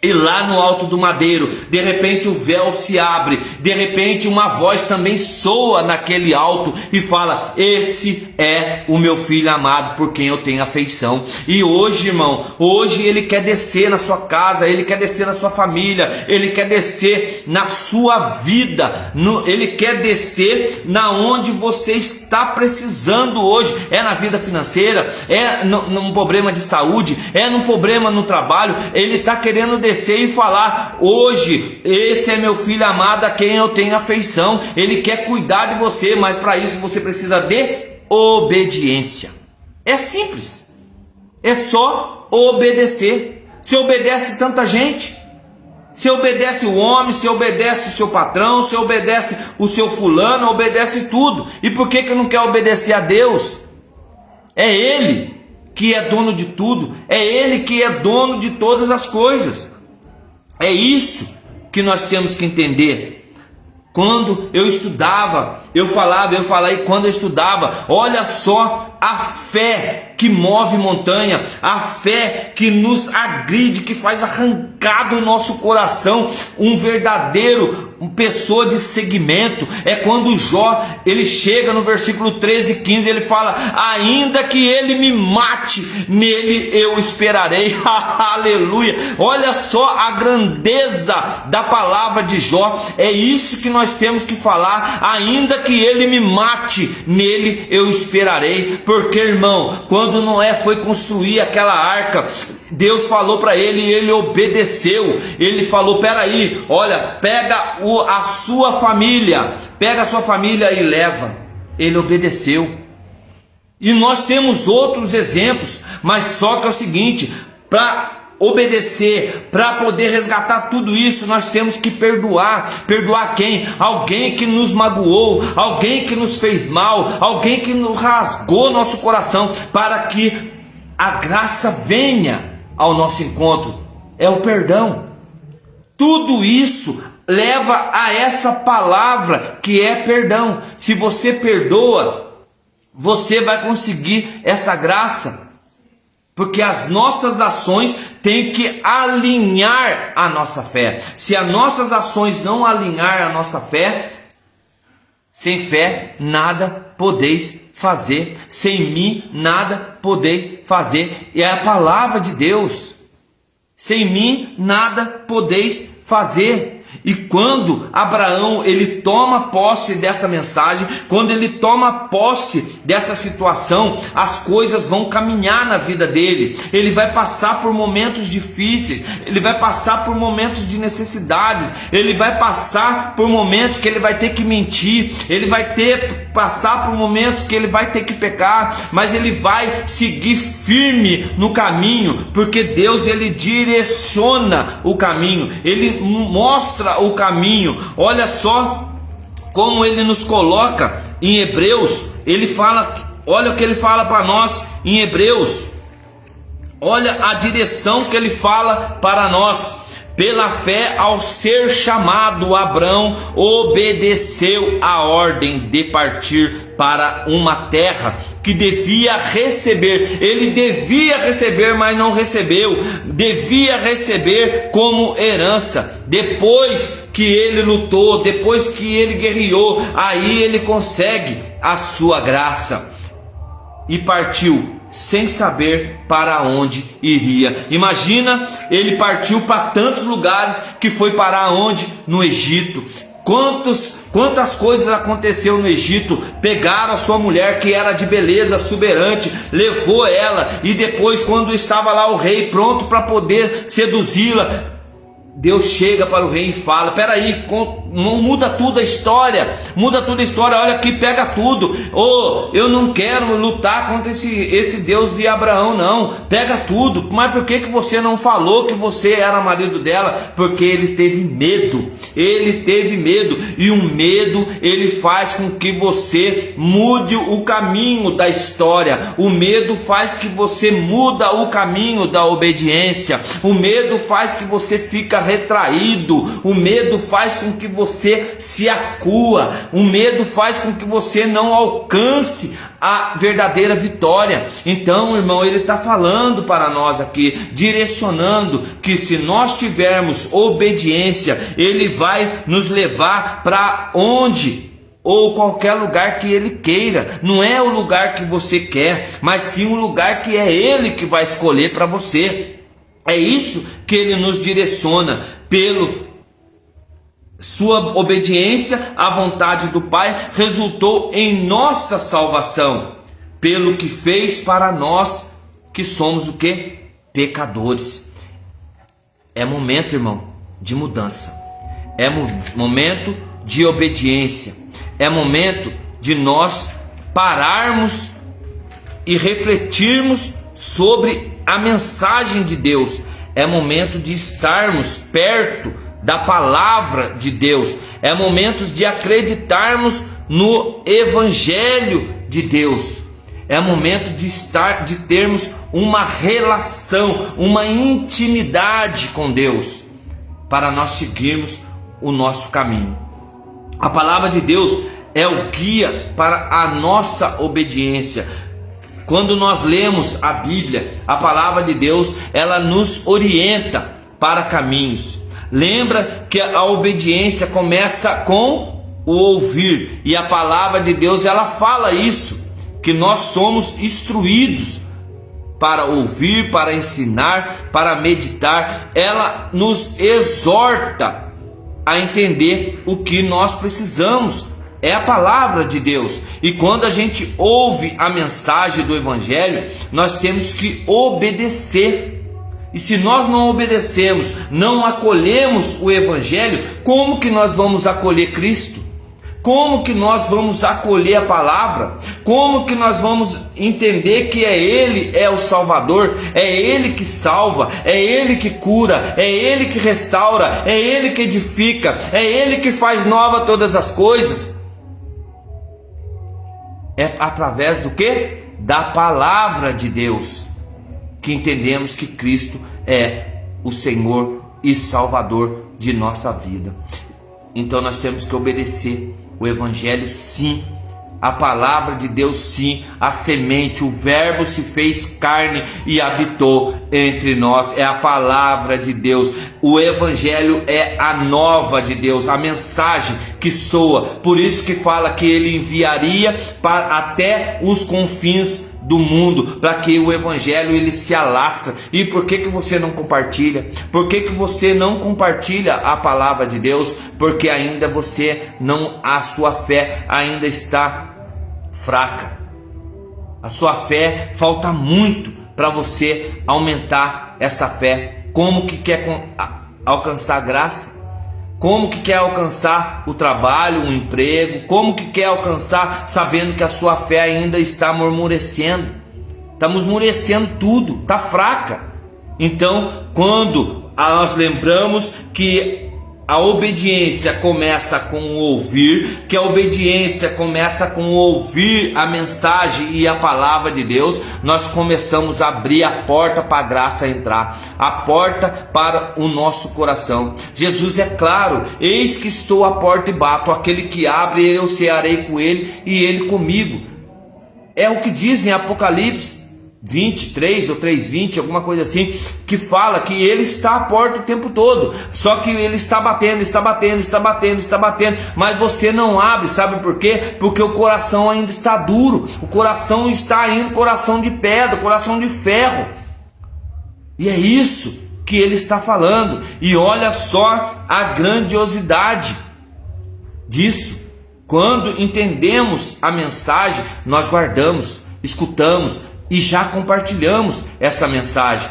E lá no alto do madeiro, de repente o véu se abre, de repente uma voz também soa naquele alto e fala: esse é o meu filho amado, por quem eu tenho afeição. E hoje, irmão, hoje ele quer descer na sua casa, ele quer descer na sua família, ele quer descer na sua vida, ele quer descer na onde você está precisando hoje. É na vida financeira, é num problema de saúde, é num problema no trabalho. Ele está querendo descer e falar: hoje, esse é meu filho amado, a quem eu tenho afeição. Ele quer cuidar de você, mas para isso você precisa de obediência. É simples, é só obedecer. Se obedece tanta gente, se obedece o homem, se obedece o seu patrão, se obedece o seu fulano, obedece tudo. E por que não quer obedecer a Deus? É Ele que é dono de tudo, é Ele que é dono de todas as coisas. É isso que nós temos que entender. Quando eu estudava, eu falei quando eu estudava: olha só a fé que move montanha, a fé que nos agride, que faz arrancar do nosso coração um verdadeiro pessoa de seguimento. É quando Jó, ele chega no versículo 13 e 15, ele fala: ainda que ele me mate, nele eu esperarei. Aleluia! Olha só a grandeza da palavra de Jó. É isso que nós temos que falar: ainda que ele me mate, nele eu esperarei. Porque, irmão, quando Noé foi construir aquela arca, Deus falou para ele e ele obedeceu. Ele falou: peraí, olha, pega a sua família e leva. Ele obedeceu. E nós temos outros exemplos, mas só que é o seguinte: para obedecer, para poder resgatar tudo isso, nós temos que perdoar. Perdoar quem? Alguém que nos magoou, alguém que nos fez mal, alguém que nos rasgou nosso coração, para que a graça venha ao nosso encontro. É o perdão. Tudo isso leva a essa palavra que é perdão. Se você perdoa, você vai conseguir essa graça, porque as nossas ações têm que alinhar a nossa fé. Se as nossas ações não alinhar a nossa fé, sem fé nada podeis fazer, sem mim nada podeis fazer. E é a palavra de Deus: sem mim nada podeis fazer. E quando Abraão, ele toma posse dessa mensagem, quando ele toma posse dessa situação, as coisas vão caminhar na vida dele. Ele vai passar por momentos difíceis, ele vai passar por momentos de necessidades, ele vai passar por momentos que ele vai ter que mentir, ele vai passar por momentos que ele vai ter que pecar, mas ele vai seguir firme no caminho, porque Deus, ele direciona o caminho, ele mostra o caminho. Olha só como ele nos coloca em Hebreus. Ele fala, olha o que ele fala para nós em Hebreus. Olha a direção que ele fala para nós. Pela fé, ao ser chamado, Abrão obedeceu a ordem de partir para uma terra que devia receber. Ele devia receber, mas não recebeu. Devia receber como herança. Depois que ele lutou, depois que ele guerreou, aí ele consegue a sua graça. E partiu sem saber para onde iria. Imagina, ele partiu para tantos lugares que foi parar onde? No Egito. Quantas coisas aconteceu no Egito. Pegaram a sua mulher, que era de beleza exuberante, levou ela, e depois, quando estava lá o rei pronto para poder seduzi-la, Deus chega para o rei e fala: peraí, muda tudo a história, olha aqui, pega tudo. Eu não quero lutar contra esse Deus de Abraão, não, pega tudo. Mas por que você não falou que você era marido dela? Porque ele teve medo, e o medo, ele faz com que você mude o caminho da história. O medo faz que você muda o caminho da obediência. O medo faz que você fica retraído. O medo faz com que você se acua. O medo faz com que você não alcance a verdadeira vitória. Então, irmão, ele está falando para nós aqui, direcionando que se nós tivermos obediência, ele vai nos levar para onde ou qualquer lugar que ele queira. Não é o lugar que você quer, mas sim o lugar que é ele que vai escolher para você. É isso que ele nos direciona, pelo sua obediência à vontade do Pai resultou em nossa salvação, pelo que fez para nós que somos o quê? Pecadores. É momento, irmão, de mudança. É momento de obediência. É momento de nós pararmos e refletirmos sobre a mensagem de Deus. É momento de estarmos perto da palavra de Deus. É momento de acreditarmos no Evangelho de Deus. É momento de termos uma relação, uma intimidade com Deus, para nós seguirmos o nosso caminho. A palavra de Deus é o guia para a nossa obediência. Quando nós lemos a Bíblia, a palavra de Deus, ela nos orienta para caminhos. Lembra que a obediência começa com o ouvir, e a palavra de Deus, ela fala isso, que nós somos instruídos para ouvir, para ensinar, para meditar. Ela nos exorta a entender o que nós precisamos. É a palavra de Deus. E quando a gente ouve a mensagem do Evangelho, nós temos que obedecer. E se nós não obedecemos, não acolhemos o Evangelho, como que nós vamos acolher Cristo? Como que nós vamos acolher a palavra? Como que nós vamos entender que Ele é o Salvador? É Ele que salva, é Ele que cura, é Ele que restaura, é Ele que edifica, é Ele que faz nova todas as coisas. É através do quê? Da palavra de Deus que entendemos que Cristo é o Senhor e Salvador de nossa vida. Então nós temos que obedecer o Evangelho, sim, a palavra de Deus, sim, a semente, o verbo se fez carne e habitou entre nós. É a palavra de Deus, o Evangelho é a nova de Deus, a mensagem que soa. Por isso que fala que ele enviaria até os confins do mundo, para que o Evangelho ele se alastre. E por que você não compartilha? Por que você não compartilha a palavra de Deus? Porque ainda a sua fé ainda está fraca. A sua fé falta muito para você aumentar essa fé. Como que quer alcançar graça? Como que quer alcançar o trabalho, o emprego? Como que quer alcançar sabendo que a sua fé ainda está murmurecendo? Está murmurecendo tudo, está fraca. Então, quando nós lembramos que a obediência começa com o ouvir, que a obediência começa com o ouvir a mensagem e a palavra de Deus, nós começamos a abrir a porta para a graça entrar, a porta para o nosso coração. Jesus é claro: eis que estou à porta e bato, aquele que abre, eu cearei com ele e ele comigo. É o que diz em Apocalipse 23 ou 3:20, alguma coisa assim, que fala que ele está à porta o tempo todo, só que ele está batendo, mas você não abre. Sabe por quê? Porque o coração ainda está duro, o coração está ainda coração de pedra, coração de ferro, e é isso que ele está falando. E olha só a grandiosidade disso. Quando entendemos a mensagem, nós guardamos, escutamos e já compartilhamos essa mensagem,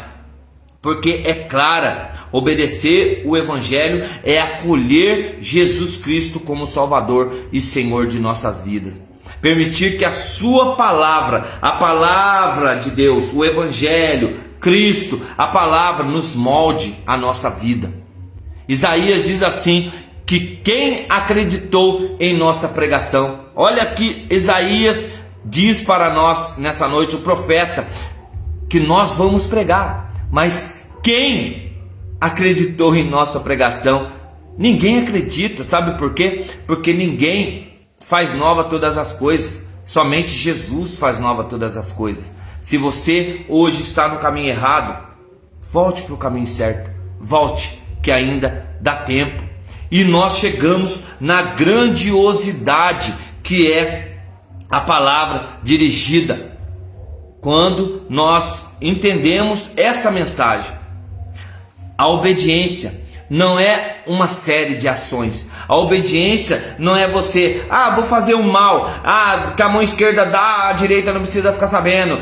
porque é clara. Obedecer o Evangelho é acolher Jesus Cristo como Salvador e Senhor de nossas vidas. Permitir que a sua palavra, a palavra de Deus, o Evangelho, Cristo, a palavra nos molde a nossa vida. Isaías diz assim, que quem acreditou em nossa pregação, olha aqui, Isaías diz para nós nessa noite, o profeta, que nós vamos pregar, mas quem acreditou em nossa pregação? Ninguém acredita. Sabe por quê? Porque ninguém faz nova todas as coisas, somente Jesus faz nova todas as coisas. Se você hoje está no caminho errado, volte para o caminho certo, volte, que ainda dá tempo. E nós chegamos na grandiosidade que é a palavra dirigida, quando nós entendemos essa mensagem. A obediência não é uma série de ações. A obediência não é você, vou fazer o mal, que a mão esquerda dá, a direita não precisa ficar sabendo,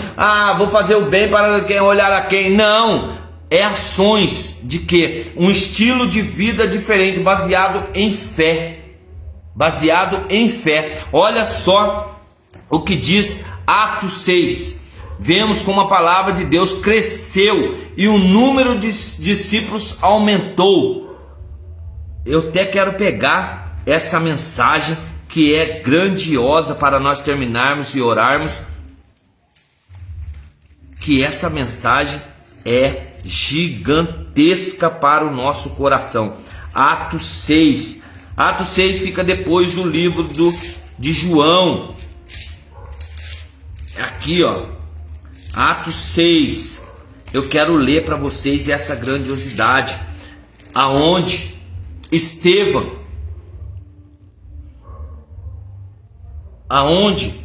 vou fazer o bem para quem olhar a quem. Não, é ações de quê? Um estilo de vida diferente, baseado em fé. Baseado em fé. Olha só o que diz Atos 6. Vemos como a palavra de Deus cresceu e o número de discípulos aumentou. Eu até quero pegar essa mensagem que é grandiosa para nós terminarmos e orarmos. Que essa mensagem é gigantesca para o nosso coração. Atos 6. Atos 6 fica depois do livro de João. Aqui, ó. Atos 6. Eu quero ler para vocês essa grandiosidade, aonde Estevão, aonde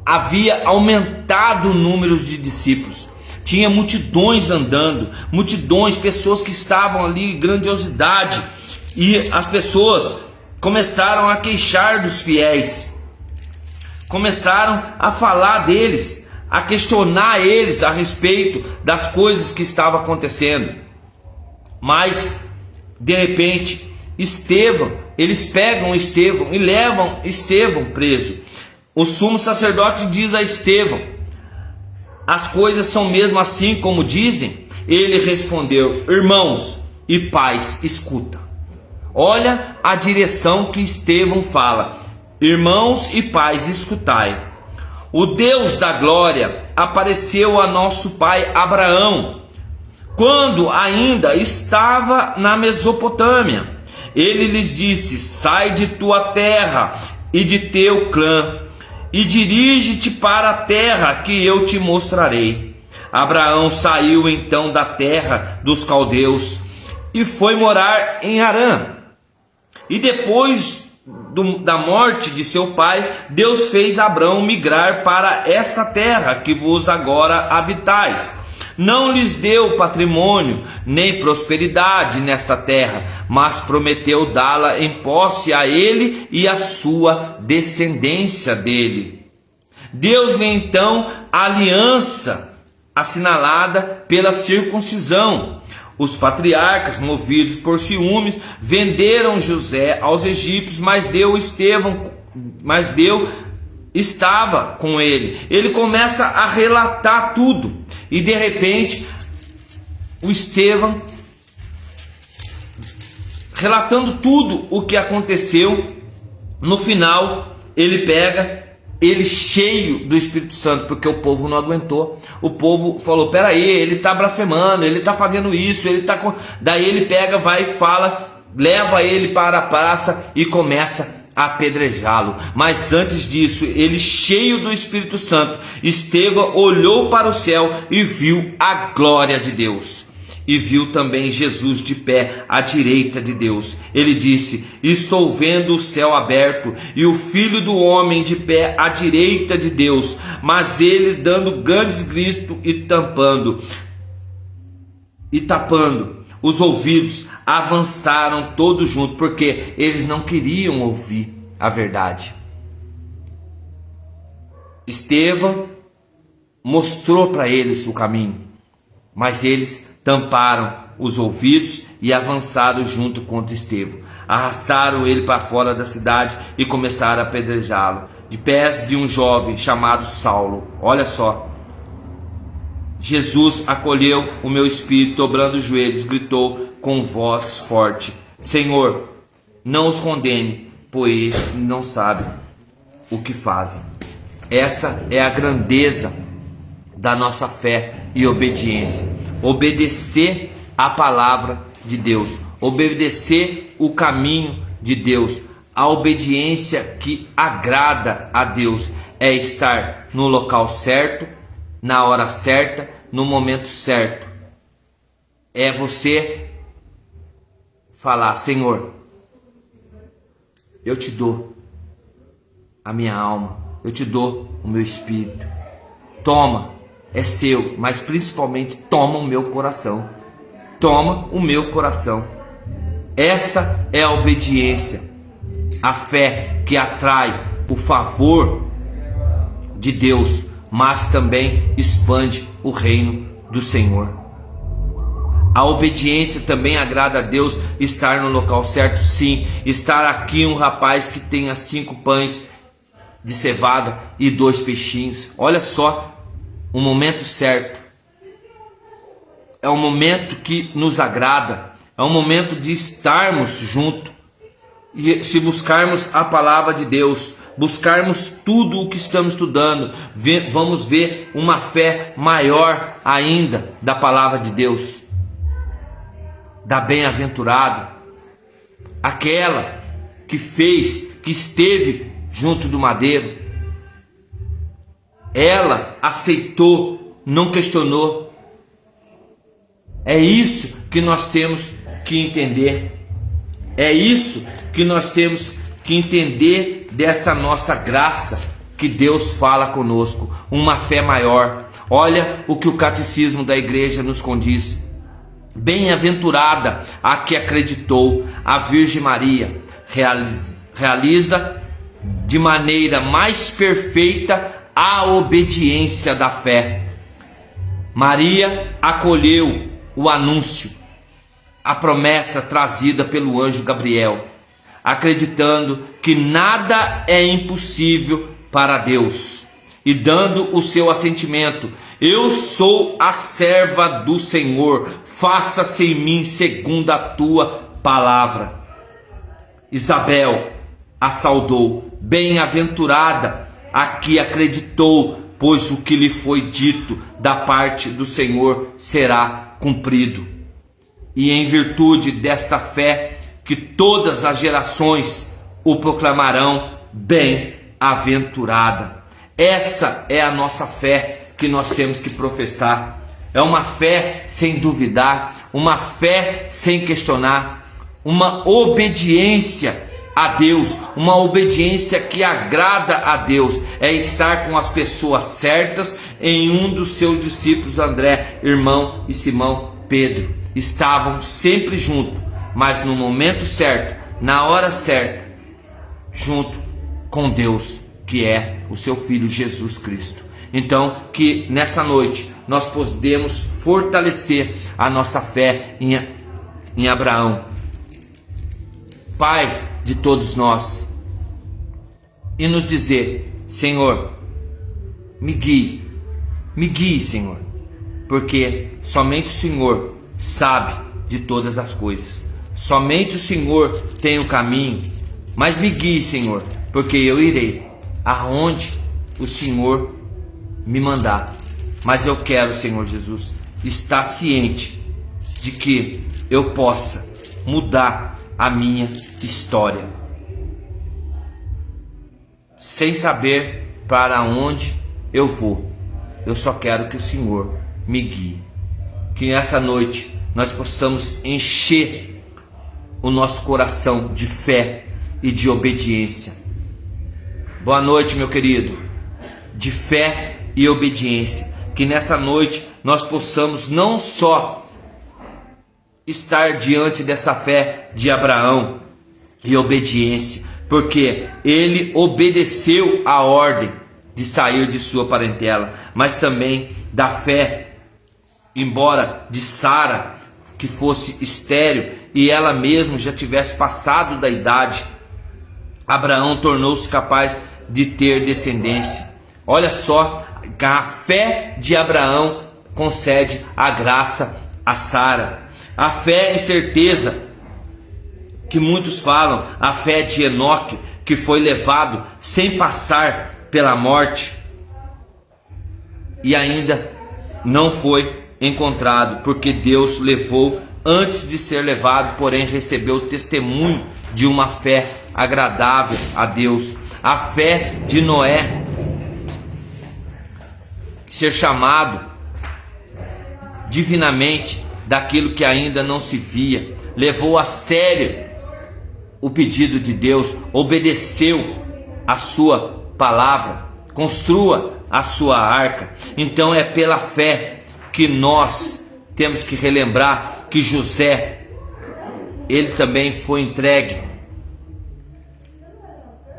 havia aumentado o número de discípulos. Tinha multidões andando, multidões, pessoas que estavam ali, grandiosidade. E as pessoas começaram a queixar dos fiéis, começaram a falar deles, a questionar eles a respeito das coisas que estavam acontecendo. Mas, de repente, eles pegam Estevão e levam Estevão preso. O sumo sacerdote diz a Estevão: as coisas são mesmo assim como dizem? Ele respondeu: irmãos e pais, escuta. Olha a direção que Estevão fala: irmãos e pais, escutai. O Deus da glória apareceu a nosso pai Abraão, quando ainda estava na Mesopotâmia. Ele lhes disse: sai de tua terra e de teu clã, e dirige-te para a terra que eu te mostrarei. Abraão saiu então da terra dos caldeus e foi morar em Harã. E depois da morte de seu pai, Deus fez Abraão migrar para esta terra que vos agora habitais. Não lhes deu patrimônio nem prosperidade nesta terra, mas prometeu dá-la em posse a ele e a sua descendência dele. Deus-lhe então a aliança assinalada pela circuncisão. Os patriarcas, movidos por ciúmes, venderam José aos egípcios, mas Deus estava com ele. Ele começa a relatar tudo. E de repente, o Estevão relatando tudo o que aconteceu. No final, ele cheio do Espírito Santo, porque o povo não aguentou. O povo falou: peraí, ele está blasfemando, ele está fazendo isso, ele está. Daí ele pega, vai e fala, leva ele para a praça e começa a apedrejá-lo. Mas antes disso, ele cheio do Espírito Santo, Estevão olhou para o céu e viu a glória de Deus. E viu também Jesus de pé à direita de Deus. Ele disse: estou vendo o céu aberto e o Filho do Homem de pé à direita de Deus. Mas eles, dando grandes gritos e tapando os ouvidos, avançaram todos juntos, porque eles não queriam ouvir a verdade. Estevão mostrou para eles o caminho, mas eles tamparam os ouvidos e avançaram junto contra Estevão. Arrastaram ele para fora da cidade e começaram a apedrejá-lo, de pés de um jovem chamado Saulo. Olha só. Jesus acolheu o meu espírito, dobrando os joelhos, gritou com voz forte: Senhor, não os condene, pois não sabem o que fazem. Essa é a grandeza da nossa fé e obediência. Obedecer a palavra de Deus, obedecer o caminho de Deus. A obediência que agrada a Deus é estar no local certo, na hora certa, no momento certo. É você falar: Senhor, eu te dou a minha alma, eu te dou o meu espírito. Toma, é seu, mas principalmente toma o meu coração. Toma o meu coração. Essa é a obediência, a fé que atrai o favor de Deus, mas também expande o reino do Senhor. A obediência também agrada a Deus. Estar no local certo, sim. Estar aqui um rapaz que tenha 5 pães de cevada e 2 peixinhos. Olha só, o momento certo. É um momento que nos agrada. É um momento de estarmos juntos. E se buscarmos a palavra de Deus, buscarmos tudo o que estamos estudando, vamos ver uma fé maior ainda da palavra de Deus, da bem-aventurada, aquela que esteve junto do madeiro. Ela aceitou, não questionou. É isso que nós temos que entender. É isso que nós temos que entender dessa nossa graça que Deus fala conosco. Uma fé maior. Olha o que o catecismo da igreja nos condiz. Bem-aventurada a que acreditou, a Virgem Maria realiza de maneira mais perfeita a obediência da fé. Maria acolheu o anúncio, a promessa trazida pelo anjo Gabriel, acreditando que nada é impossível para Deus e dando o seu assentimento. Eu sou a serva do Senhor, faça-se em mim segundo a tua palavra. Isabel a saudou, bem-aventurada a que acreditou, pois o que lhe foi dito da parte do Senhor será cumprido. E em virtude desta fé, que todas as gerações o proclamarão bem-aventurada. Essa é a nossa fé que nós temos que professar. É uma fé sem duvidar, uma fé sem questionar, uma obediência a Deus, uma obediência que agrada a Deus. É estar com as pessoas certas. Em um dos seus discípulos, André, irmão, e Simão Pedro estavam sempre juntos, mas no momento certo, na hora certa, junto com Deus, que é o seu Filho Jesus Cristo. Então, que nessa noite nós podemos fortalecer a nossa fé em Abraão, pai de todos nós, e nos dizer: Senhor, me guie, Senhor, porque somente o Senhor sabe de todas as coisas. Somente o Senhor tem o caminho, mas me guie, Senhor, porque eu irei aonde o Senhor me mandar. Mas eu quero, Senhor Jesus, estar ciente de que eu possa mudar a minha história, sem saber para onde eu vou. Eu só quero que o Senhor me guie. Que nessa noite nós possamos encher o nosso coração de fé e de obediência. Boa noite, meu querido. De fé e obediência. Que nessa noite nós possamos não só estar diante dessa fé de Abraão e obediência, porque ele obedeceu a ordem de sair de sua parentela, mas também da fé, embora de Sara, que fosse estéril e ela mesma já tivesse passado da idade, Abraão tornou-se capaz de ter descendência. Olha só, a fé de Abraão concede a graça a Sara. A fé e certeza que muitos falam, a fé de Enoque, que foi levado sem passar pela morte e ainda não foi encontrado, porque Deus levou antes de ser levado, porém recebeu o testemunho de uma fé agradável a Deus. A fé de Noé, ser chamado divinamente daquilo que ainda não se via, levou a sério o pedido de Deus, obedeceu a sua palavra, construa a sua arca. Então é pela fé que nós temos que relembrar que José, ele também foi entregue,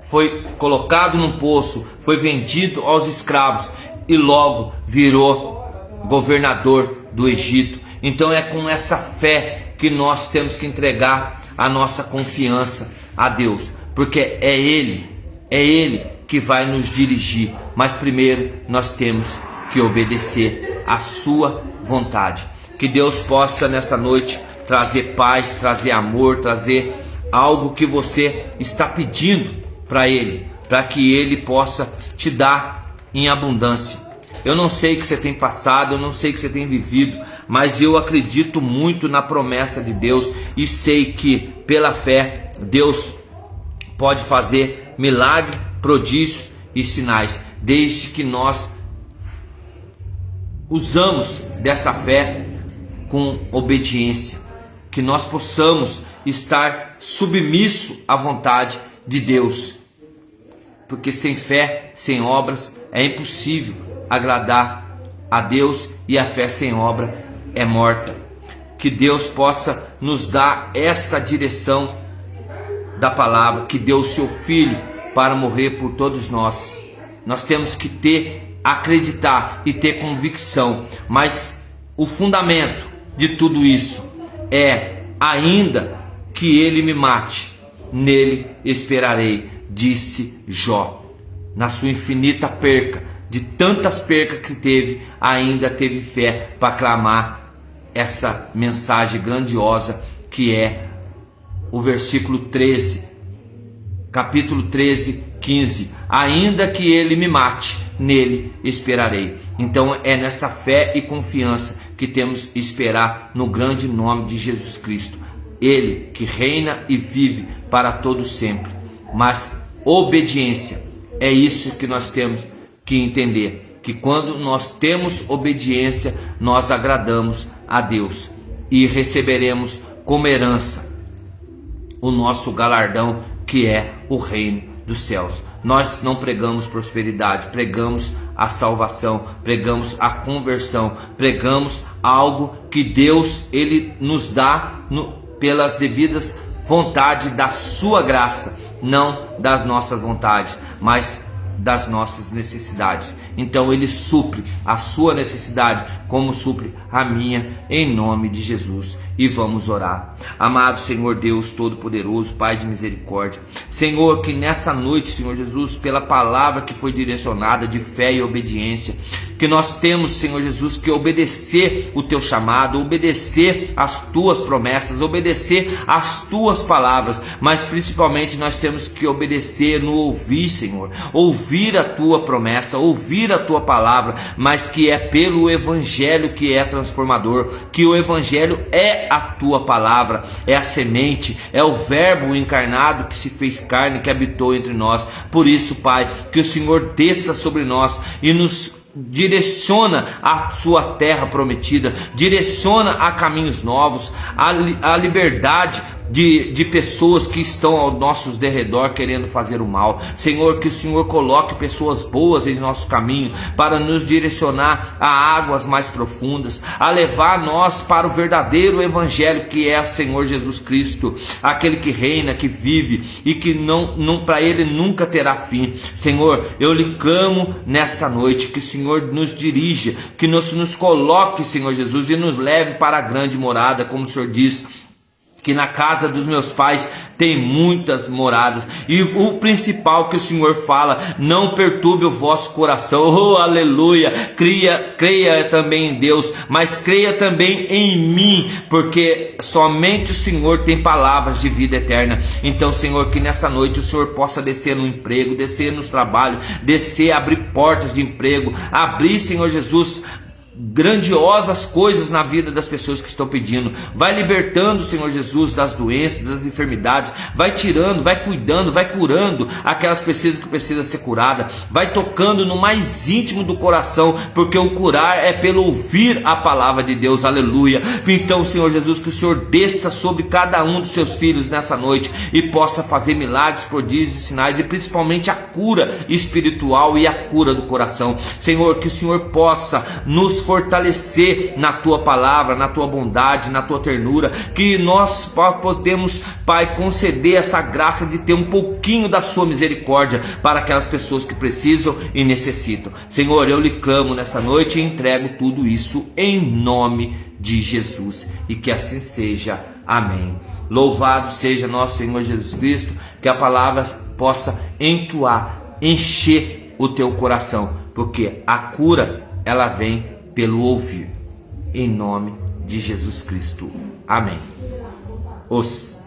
foi colocado num poço, foi vendido aos escravos e logo virou governador do Egito. Então é com essa fé que nós temos que entregar a nossa confiança a Deus, porque é Ele que vai nos dirigir, mas primeiro nós temos que obedecer a sua vontade. Que Deus possa nessa noite trazer paz, trazer amor, trazer algo que você está pedindo para Ele, para que Ele possa te dar em abundância. Eu não sei o que você tem passado, eu não sei o que você tem vivido, mas eu acredito muito na promessa de Deus e sei que pela fé Deus pode fazer milagres, prodígios e sinais, desde que nós usamos dessa fé com obediência, que nós possamos estar submisso à vontade de Deus, porque sem fé, sem obras, é impossível agradar a Deus, e a fé sem obra é morta. Que Deus possa nos dar essa direção da palavra, que deu o seu Filho para morrer por todos nós. Nós temos que acreditar e ter convicção, mas o fundamento de tudo isso é: ainda que ele me mate, nele esperarei, disse Jó. Na sua infinita perca, de tantas percas que teve, ainda teve fé para clamar essa mensagem grandiosa que é o versículo 13, capítulo 13, 15. Ainda que ele me mate, nele esperarei. Então é nessa fé e confiança que temos que esperar no grande nome de Jesus Cristo, Ele que reina e vive para todo sempre. Mas obediência, é isso que nós temos que entender, que quando nós temos obediência, nós agradamos a Deus e receberemos como herança o nosso galardão, que é o reino dos céus. Nós não pregamos prosperidade, pregamos a salvação, pregamos a conversão, pregamos algo que Deus ele nos dá pelas devidas vontades da sua graça, não das nossas vontades, mas das nossas necessidades. Então ele supre a sua necessidade como supre a minha, em nome de Jesus. E vamos orar. Amado Senhor Deus Todo-Poderoso, Pai de misericórdia, Senhor, que nessa noite, Senhor Jesus, pela palavra que foi direcionada de fé e obediência, que nós temos, Senhor Jesus, que obedecer o teu chamado, obedecer as tuas promessas, obedecer as tuas palavras, mas principalmente nós temos que obedecer no ouvir, Senhor, ouvir a tua promessa, ouvir a tua palavra, mas que é pelo evangelho que é transformador, que o evangelho é a tua palavra, é a semente, é o verbo encarnado que se fez carne, que habitou entre nós. Por isso, Pai, que o Senhor desça sobre nós e nos direciona a sua terra prometida, direciona a caminhos novos, a liberdade de pessoas que estão ao nosso derredor querendo fazer o mal. Senhor, que o Senhor coloque pessoas boas em nosso caminho para nos direcionar a águas mais profundas, a levar nós para o verdadeiro evangelho que é o Senhor Jesus Cristo, aquele que reina, que vive e que não para ele nunca terá fim. Senhor, eu lhe clamo nessa noite que o Senhor nos dirija, que nos coloque, Senhor Jesus, e nos leve para a grande morada, como o Senhor diz, que na casa dos meus pais tem muitas moradas. E o principal que o Senhor fala: não perturbe o vosso coração. Oh, aleluia! Creia também em Deus, mas creia também em mim, porque somente o Senhor tem palavras de vida eterna. Então, Senhor, que nessa noite o Senhor possa descer no emprego, descer nos trabalhos, descer, abrir portas de emprego, abrir, Senhor Jesus, grandiosas coisas na vida das pessoas que estão pedindo. Vai libertando, Senhor Jesus, das doenças, das enfermidades, vai tirando, vai cuidando, vai curando aquelas pessoas que precisam ser curadas, vai tocando no mais íntimo do coração, porque o curar é pelo ouvir a palavra de Deus. Aleluia. Então, Senhor Jesus, que o Senhor desça sobre cada um dos seus filhos nessa noite e possa fazer milagres, prodígios e sinais, e principalmente a cura espiritual e a cura do coração. Senhor, que o Senhor possa nos fortalecer na tua palavra, na tua bondade, na tua ternura, que nós podemos, Pai, conceder essa graça de ter um pouquinho da sua misericórdia para aquelas pessoas que precisam e necessitam. Senhor, eu lhe clamo nessa noite e entrego tudo isso em nome de Jesus, e que assim seja. Amém. Louvado seja nosso Senhor Jesus Cristo, que a palavra possa entoar, encher o teu coração, porque a cura, ela vem pelo ouvir, em nome de Jesus Cristo. Amém. Os